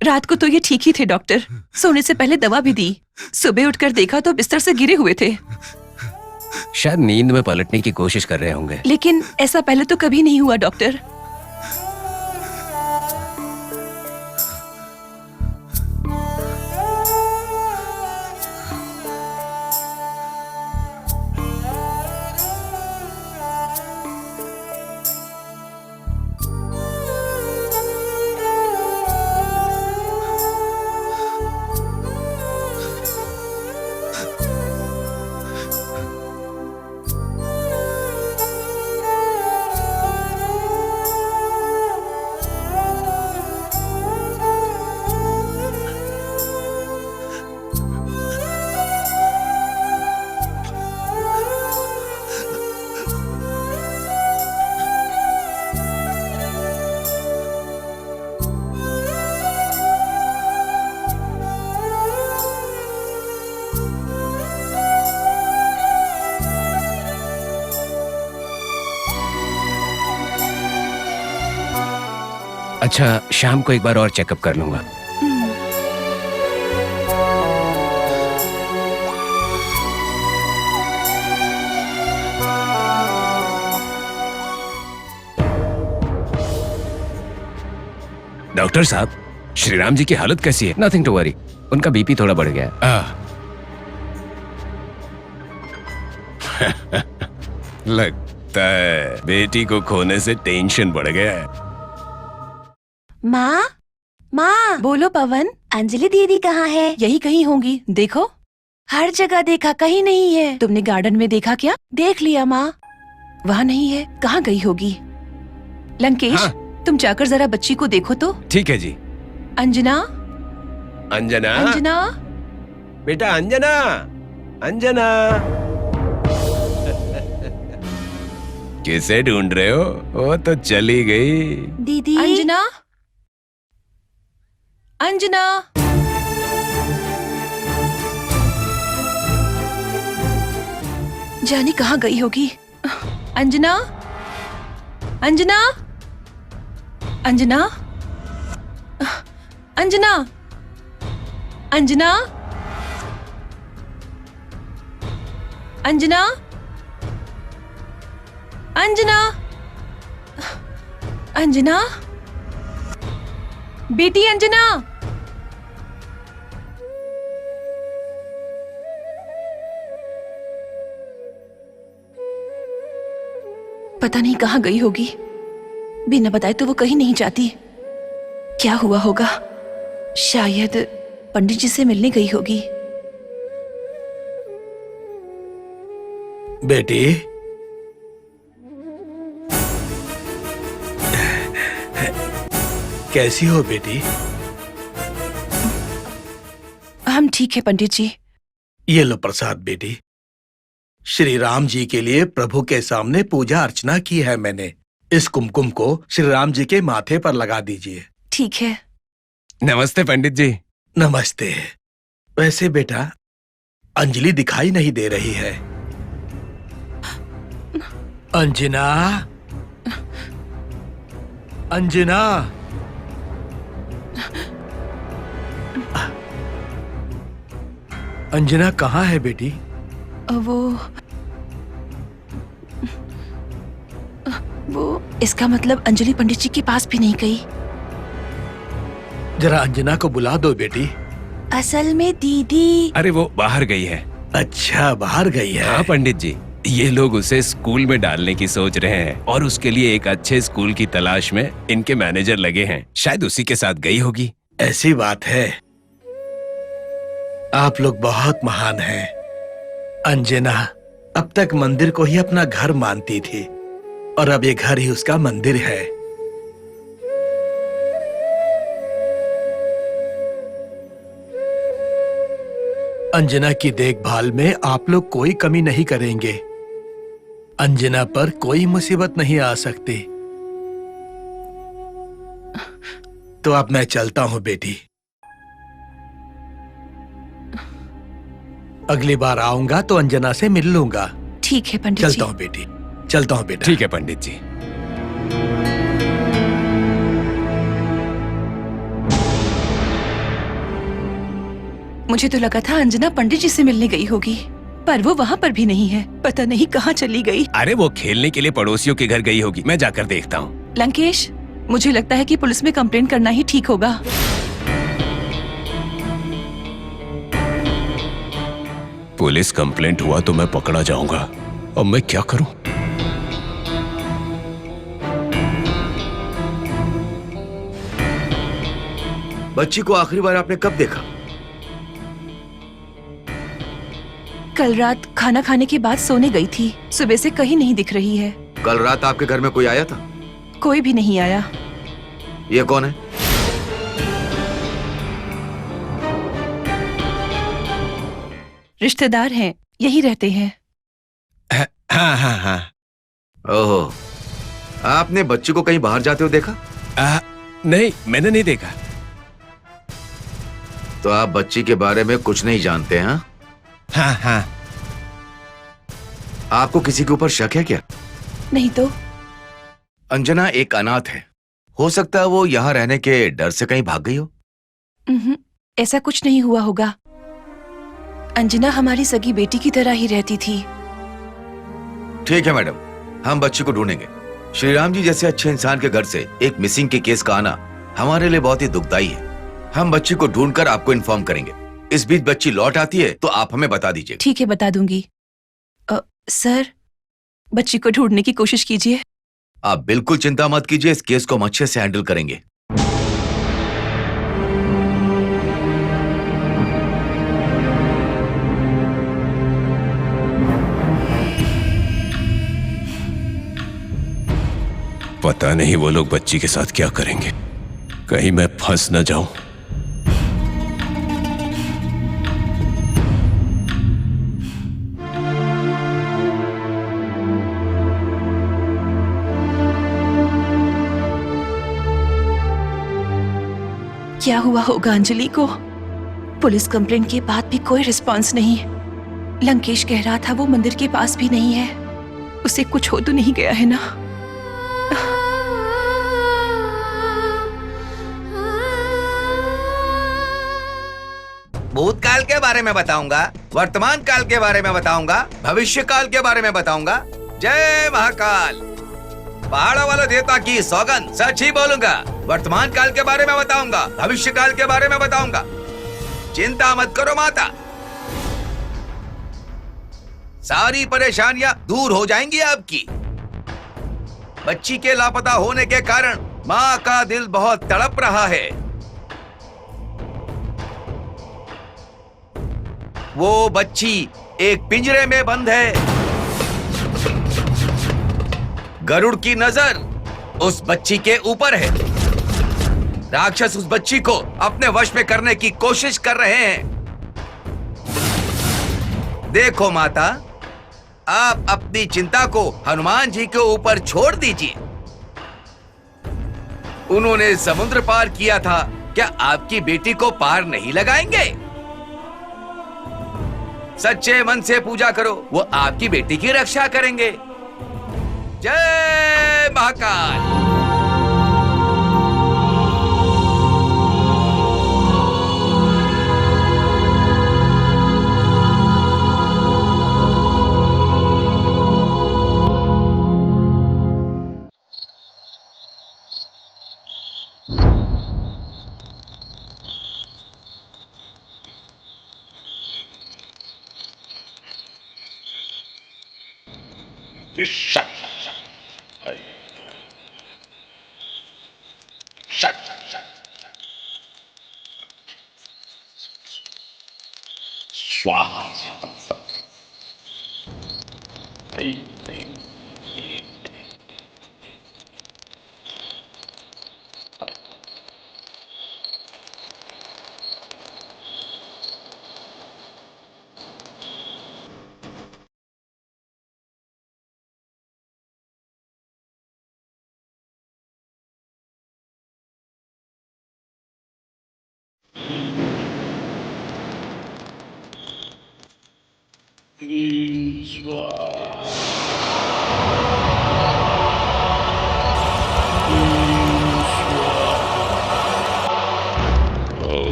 रात को तो ये ठीक ही थे डॉक्टर, सोने से पहले दवा भी दी। सुबह उठकर देखा तो बिस्तर से गिरे हुए थे। शायद नींद में पलटने की कोशिश कर रहे होंगे। लेकिन ऐसा पहले तो कभी नहीं हुआ डॉक्टर। अच्छा, शाम को एक बार और चेकअप कर लूंगा। डॉक्टर साहब, श्रीराम जी की हालत कैसी है? नथिंग टू वरी, उनका बीपी थोड़ा बढ़ गया है। लगता है बेटी को खोने से टेंशन बढ़ गया है। माँ, माँ, बोलो पवन, अंजलि दीदी कहाँ है? यही कहीं होंगी, देखो। हर जगह देखा, कहीं नहीं है। तुमने गार्डन में देखा क्या? देख लिया माँ, वहाँ नहीं है। कहाँ गई होगी? लंकेश, हाँ? तुम जाकर जरा बच्ची को देखो तो। ठीक है जी। अंजना, अंजना, अंजना, बेटा अंजना, अंजना। किसे ढूंढ रहे हो? वो तो चली गई। दीदी, अंजना, अंजना। जानी कहाँ गई होगी? अंजना, अंजना, अंजना, अंजना, अंजना, अंजना, अंजना, अंजना, बेटी अंजना, पता नहीं कहाँ गई होगी। बिना बताए तो वो कहीं नहीं जाती। क्या हुआ होगा? शायद पंडित जी से मिलने गई होगी। बेटी, कैसी हो बेटी? हम ठीक है पंडित जी। ये लो प्रसाद बेटी। श्री राम जी के लिए प्रभु के सामने पूजा अर्चना की है मैंने। इस कुमकुम को श्री राम जी के माथे पर लगा दीजिए। ठीक है। नमस्ते पंडित जी। नमस्ते। वैसे बेटा, अंजलि दिखाई नहीं दे रही है। अंजना, अंजना, अंजना कहाँ है बेटी? वो इसका मतलब अंजलि पंडित जी के पास भी नहीं गई। जरा अंजना को बुला दो बेटी। असल में दीदी। अरे वो बाहर गई है। अच्छा, बाहर गई है। हाँ पंडित जी, ये लोग उसे स्कूल में डालने की सोच रहे हैं और उसके लिए एक अच्छे स्कूल की तलाश में इनके मैनेजर लगे हैं। शायद उसी के साथ गई होगी। ऐसी बात है। आप लोग बहुत महान हैं। अंजना अब तक मंदिर को ही अपना घर मानती थी और अब ये घर ही उसका मंदिर है। अंजना की देखभाल में आप लोग कोई कमी नहीं करेंगे। अंजना पर कोई मुसीबत नहीं आ सकती। तो अब मैं चलता हूं बेटी। अगली बार आऊंगा तो अंजना से मिल लूंगा। ठीक है पंडित जी। चलता हूँ बेटी, चलता हूँ बेटा। ठीक है पंडित जी। मुझे तो लगा था अंजना पंडित जी से मिलने गई होगी, पर वो वहाँ पर भी नहीं है। पता नहीं कहाँ चली गई। अरे वो खेलने के लिए पड़ोसियों के घर गई होगी। मैं जाकर देखता हूँ। लंकेश, मुझे लगता है कि पुलिस में कंप्लेंट करना ही ठीक होगा। पुलिस कंप्लेंट हुआ तो मैं पकड़ा जाऊंगा। अब मैं क्या करूं? बच्ची को आखिरी बार आपने कब देखा? कल रात खाना खाने के बाद सोने गई थी। सुबह से कहीं नहीं दिख रही है। कल रात आपके घर में कोई आया था? कोई भी नहीं आया। ये कौन है? रिश्तेदार हैं, यही रहते हैं। हाँ हाँ हाँ। ओहो, आपने बच्ची को कहीं बाहर जाते हुए देखा? नहीं, मैंने नहीं देखा। तो आप बच्ची के बारे में कुछ नहीं जानते हैं? हाँ हाँ। आपको किसी के ऊपर शक है क्या? नहीं तो। अंजना एक अनाथ है। हो सकता है वो यहाँ रहने के डर से कहीं भाग गई हो। ऐसा कुछ नहीं हुआ होगा। अंजना हमारी सगी बेटी की तरह ही रहती थी। ठीक है मैडम, हम बच्ची को ढूंढेंगे। श्री राम जी जैसे अच्छे इंसान के घर से एक मिसिंग के केस का आना हमारे लिए बहुत ही दुखदाई है। हम बच्ची को ढूंढकर आपको इन्फॉर्म करेंगे। इस बीच बच्ची लौट आती है तो आप हमें बता दीजिए। ठीक है, बता दूंगी। सर, बच्ची को ढूंढने की कोशिश कीजिए। आप बिल्कुल चिंता मत कीजिए, इस केस को हम अच्छे से हैंडल करेंगे। पता नहीं वो लोग बच्ची के साथ क्या करेंगे। कहीं मैं फंस न जाऊं। क्या हुआ होगा अंजलि को? पुलिस कंप्लेंट के बाद भी कोई रिस्पांस नहीं। लंकेश कह रहा था वो मंदिर के पास भी नहीं है। उसे कुछ हो तो नहीं गया है ना? भूतकाल के बारे में बताऊंगा, वर्तमान काल के बारे में बताऊंगा, भविष्य काल के बारे में बताऊंगा। जय महाकाल। पहाड़ों वाले देवता की सौगंध, सच ही बोलूंगा। वर्तमान काल के बारे में बताऊंगा, भविष्य काल के बारे में बताऊंगा। चिंता मत करो माता, सारी परेशानियां दूर हो जाएंगी आपकी। बच्ची के लापता होने के कारण माँ का दिल बहुत तड़प रहा है। वो बच्ची एक पिंजरे में बंद है। गरुड़ की नजर उस बच्ची के ऊपर है। राक्षस उस बच्ची को अपने वश में करने की कोशिश कर रहे हैं। देखो माता, आप अपनी चिंता को हनुमान जी के ऊपर छोड़ दीजिए। उन्होंने समुद्र पार किया था, क्या आपकी बेटी को पार नहीं लगाएंगे? सच्चे मन से पूजा करो, वो आपकी बेटी की रक्षा करेंगे। जय महाकाल।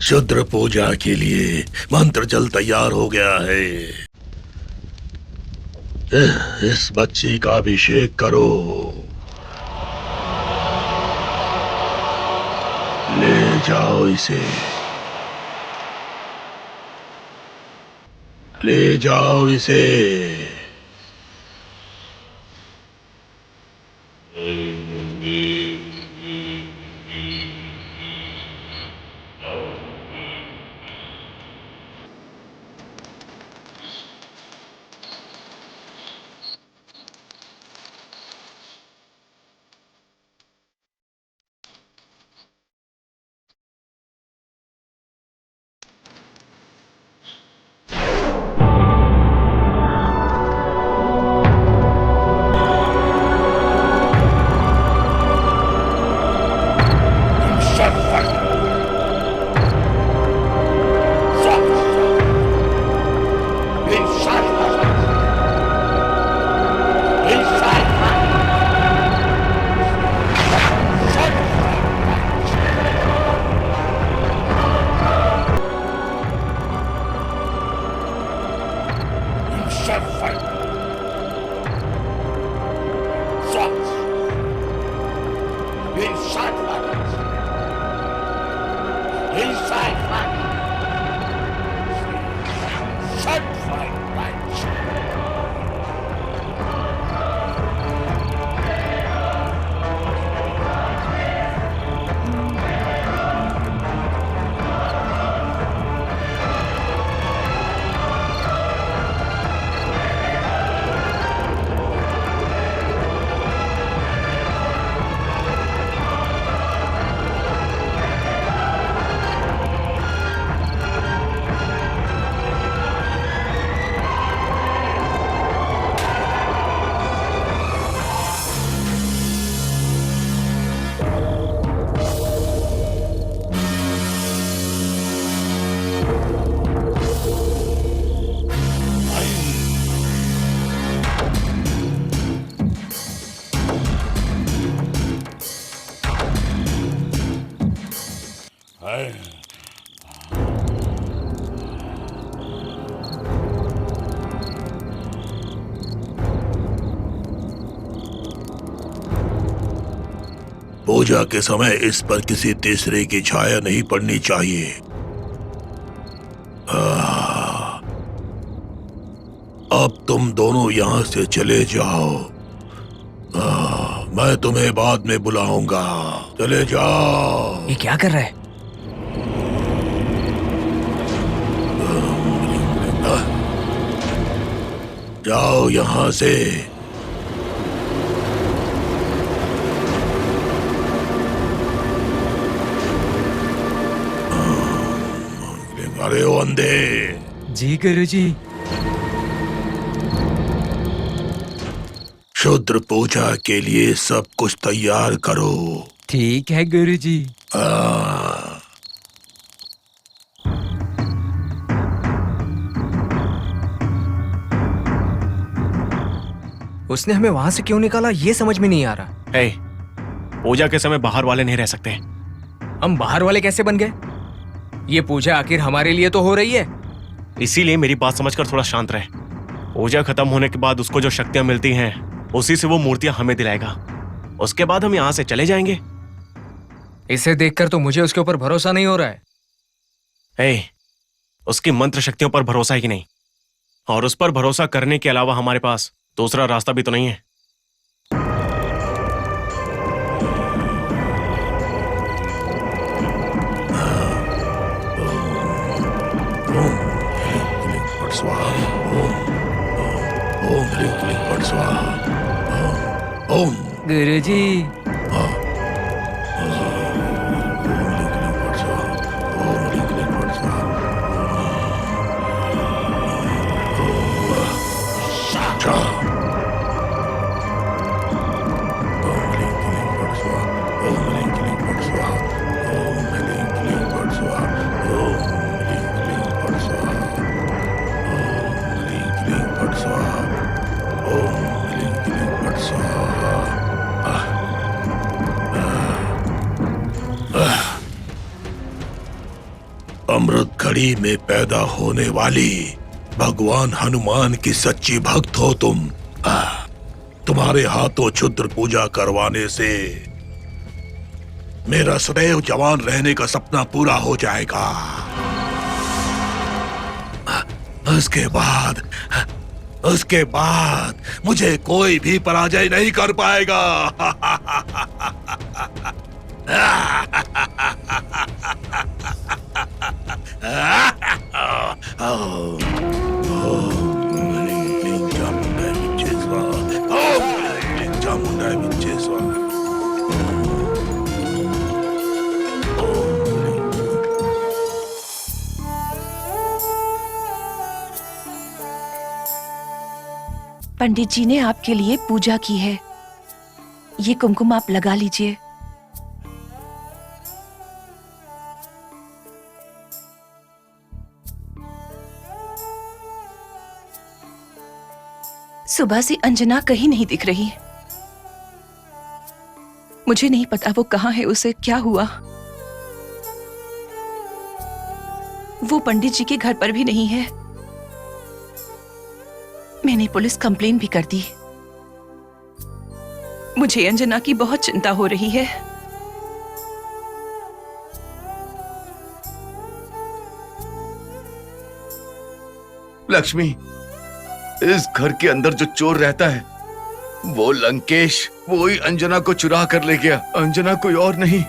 शुद्र पूजा के लिए मंत्र जल तैयार हो गया है। इस बच्ची का अभिषेक करो। ले जाओ इसे, ले जाओ इसे। पूजा के समय इस पर किसी तीसरे की छाया नहीं पड़नी चाहिए। अब तुम दोनों यहाँ से चले जाओ। मैं तुम्हें बाद में बुलाऊंगा। चले जाओ। ये क्या कर रहा है? जाओ यहाँ से। अरे ओ अंधे। जी गुरुजी। शुद्र पूजा के लिए सब कुछ तैयार करो। ठीक है गुरुजी। उसने हमें वहां से क्यों निकाला ये समझ में नहीं आ रहा। हे, पूजा के समय बाहर वाले नहीं रह सकते। हम बाहर वाले कैसे बन गए? ये पूजा आखिर हमारे लिए तो हो रही है। इसीलिए मेरी बात समझकर थोड़ा शांत रहे। पूजा खत्म होने के बाद उसको जो शक्तियां मिलती हैं उसी से वो मूर्तियां हमें दिलाएगा। उसके बाद हम यहाँ से चले जाएंगे। इसे देखकर तो मुझे उसके ऊपर भरोसा नहीं हो रहा है। हे, उसकी मंत्र शक्तियों पर भरोसा है कि नहीं? और उस पर भरोसा करने के अलावा हमारे पास दूसरा रास्ता भी तो नहीं है। गुरुजी। अमृत घड़ी में पैदा होने वाली भगवान हनुमान की सच्ची भक्त हो तुम। तुम्हारे हाथों क्षुद्र पूजा करवाने से मेरा सदैव जवान रहने का सपना पूरा हो जाएगा। उसके बाद मुझे कोई भी पराजय नहीं कर पाएगा। पंडित जी ने आपके लिए पूजा की है। ये कुमकुम आप लगा लीजिए। सुबह से अंजना कहीं नहीं दिख रही। मुझे नहीं पता वो कहाँ है, उसे क्या हुआ। वो पंडित जी के घर पर भी नहीं है। मैंने पुलिस कंप्लेन भी कर दी। मुझे अंजना की बहुत चिंता हो रही है। लक्ष्मी, इस घर के अंदर जो चोर रहता है वो लंकेश, वो ही अंजना को चुरा कर ले गया। अंजना कोई और नहीं,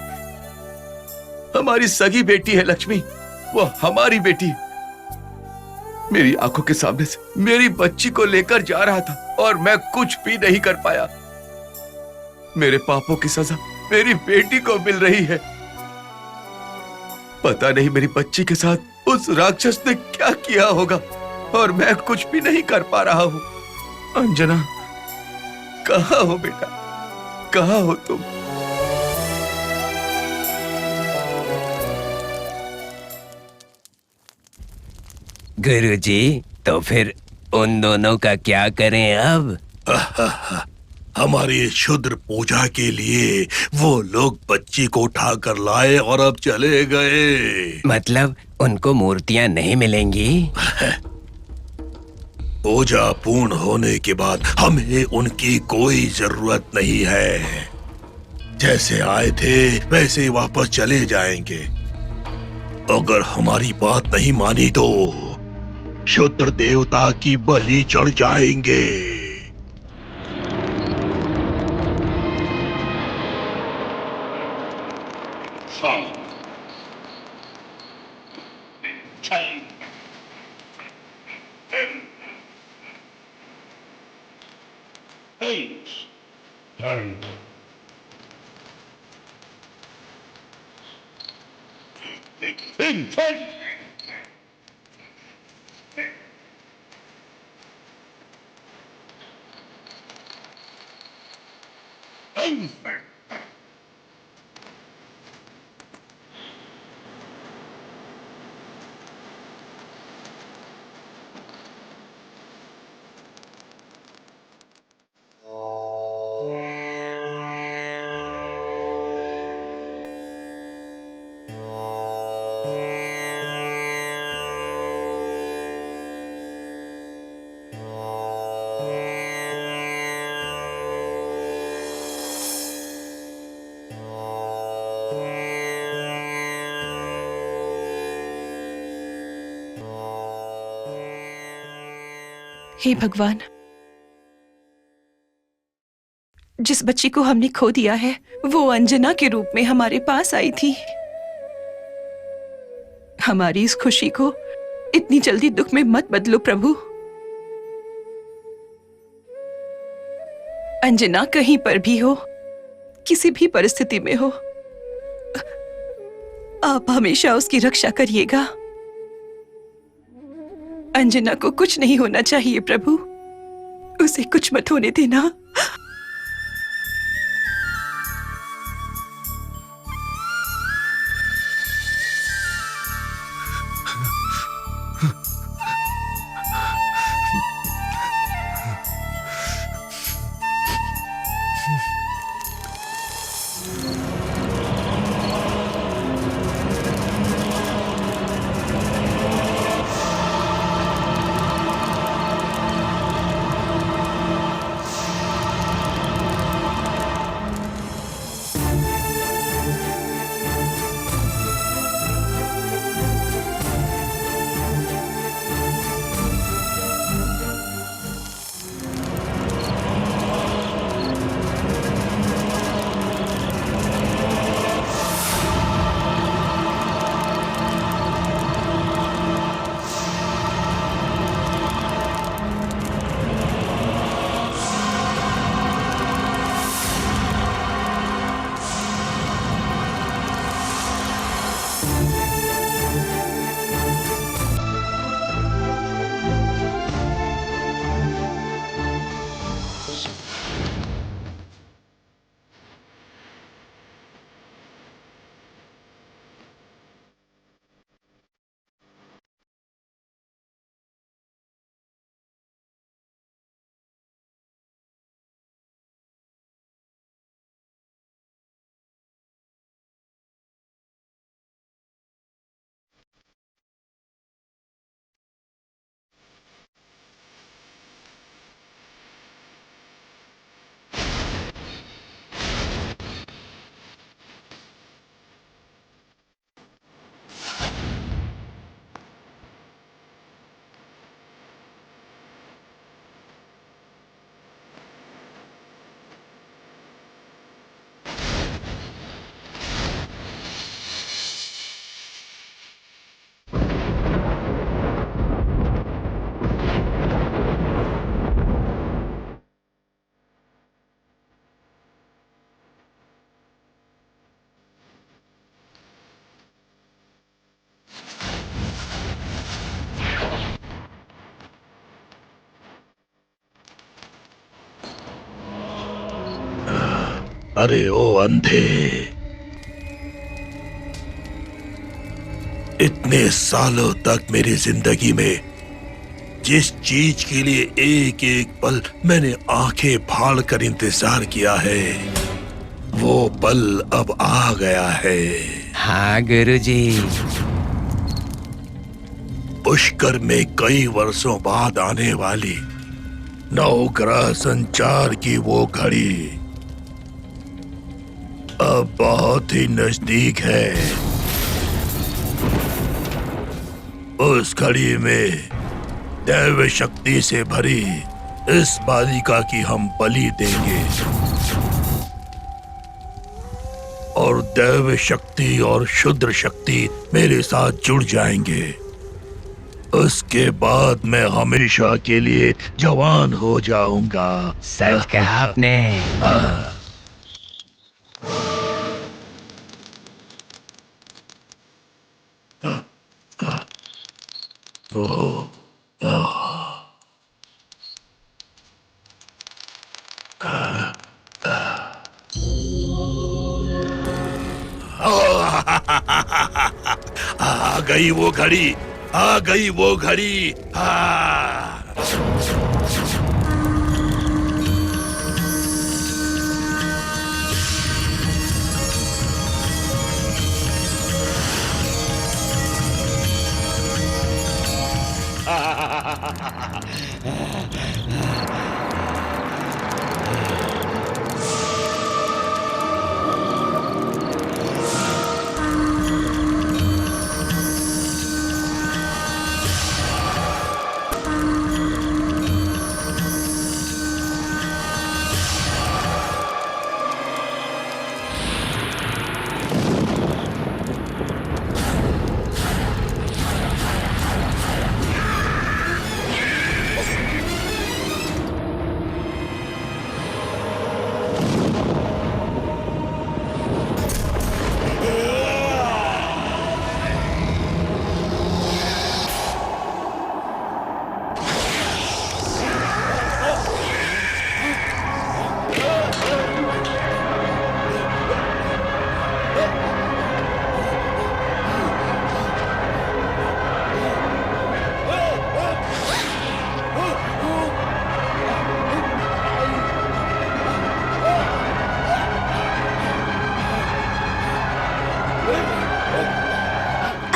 हमारी सगी बेटी है लक्ष्मी। वो हमारी बेटी मेरी आंखों के सामने से मेरी बच्ची को लेकर जा रहा था और मैं कुछ भी नहीं कर पाया। मेरे पापों की सजा मेरी बेटी को मिल रही है। पता नहीं मेरी बच्ची के साथ उस राक्षस ने क्या किया होगा और मैं कुछ भी नहीं कर पा रहा हूं। अंजना, कहाँ हो बेटा, कहाँ हो तुम? गुरुजी, तो फिर उन दोनों का क्या करें अब? हमारी क्षुद्र पूजा के लिए वो लोग बच्ची को उठा कर लाए और अब चले गए। मतलब उनको मूर्तियां नहीं मिलेंगी? पूजा पूर्ण होने के बाद हमें उनकी कोई जरूरत नहीं है। जैसे आए थे वैसे ही वापस चले जाएंगे। अगर हमारी बात नहीं मानी तो क्षुद्र देवता की बलि चढ़ जाएंगे। हे भगवान, जिस बच्ची को हमने खो दिया है वो अंजना के रूप में हमारे पास आई थी। हमारी इस खुशी को इतनी जल्दी दुख में मत बदलो प्रभु। अंजना कहीं पर भी हो, किसी भी परिस्थिति में हो, आप हमेशा उसकी रक्षा करिएगा। अंजना को कुछ नहीं होना चाहिए प्रभु, उसे कुछ मत होने देना। अरे ओ अंधे, इतने सालों तक मेरी जिंदगी में जिस चीज के लिए एक एक पल मैंने आंखें फाड़ कर इंतजार किया है, वो पल अब आ गया है। हाँ गुरुजी। पुष्कर में कई वर्षों बाद आने वाली नवग्रह संचार की वो घड़ी अब बहुत ही नजदीक है। उस घड़ी में दैव शक्ति से भरी इस बालिका की हम बलि देंगे और दैव शक्ति और शुद्र शक्ति मेरे साथ जुड़ जाएंगे। उसके बाद मैं हमेशा के लिए जवान हो जाऊंगा। सच कहा आपने। आ गई वो घड़ी, आ गई वो घड़ी।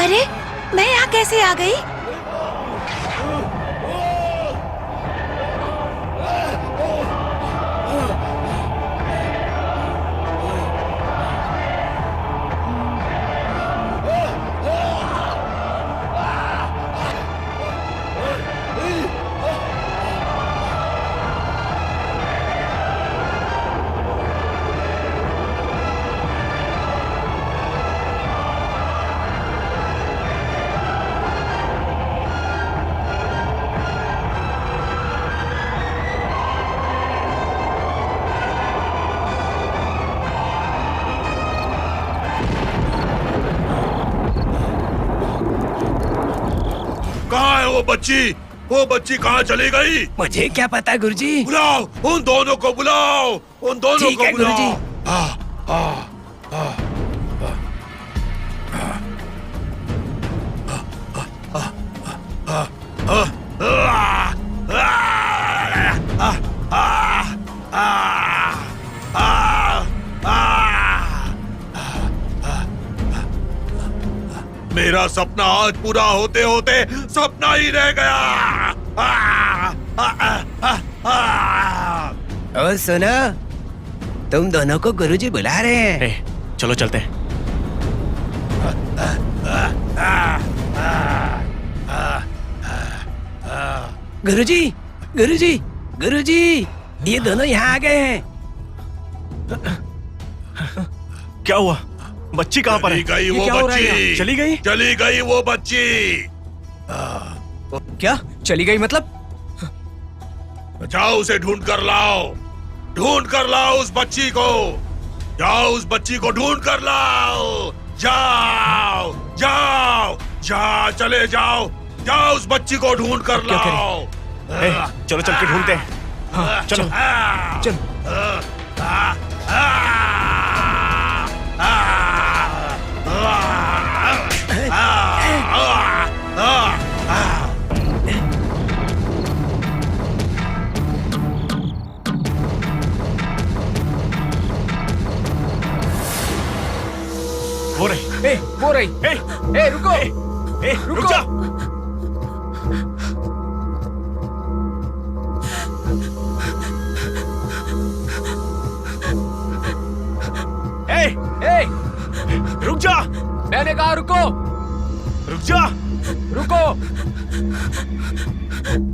अरे मैं यहाँ कैसे आ गई? वो बच्ची कहाँ चली गई? मुझे क्या पता गुरुजी। बुलाओ उन दोनों को, बुलाओ उन दोनों ठीक को है बुलाओ। गुरुजी। मेरा सपना आज पूरा होते होते सपना ही रह गया। और सुनो, तुम दोनों को गुरुजी बुला रहे हैं। चलो चलते हैं। गुरुजी, गुरुजी, गुरुजी, ये दोनों यहाँ आ गए हैं। क्या हुआ? बच्ची कहाँ पर है? चली गई वो क्या हो रहा है यहाँ? बच्ची। चली गई? चली गई वो बच्ची। क्या चली गई मतलब? जाओ उसे ढूंढ कर लाओ, ढूंढ कर लाओ उस बच्ची को। जाओ उस बच्ची को ढूंढ कर लाओ। जाओ जाओ जाओ, चले जाओ, जाओ उस बच्ची को ढूंढ कर लाओ। चलो चल के ढूंढते हैं। हाँ, चलो चल। गई। ए रुको, रुक जा। ए रुक जा। मैंने कहा रुको, रुक जा। रुको।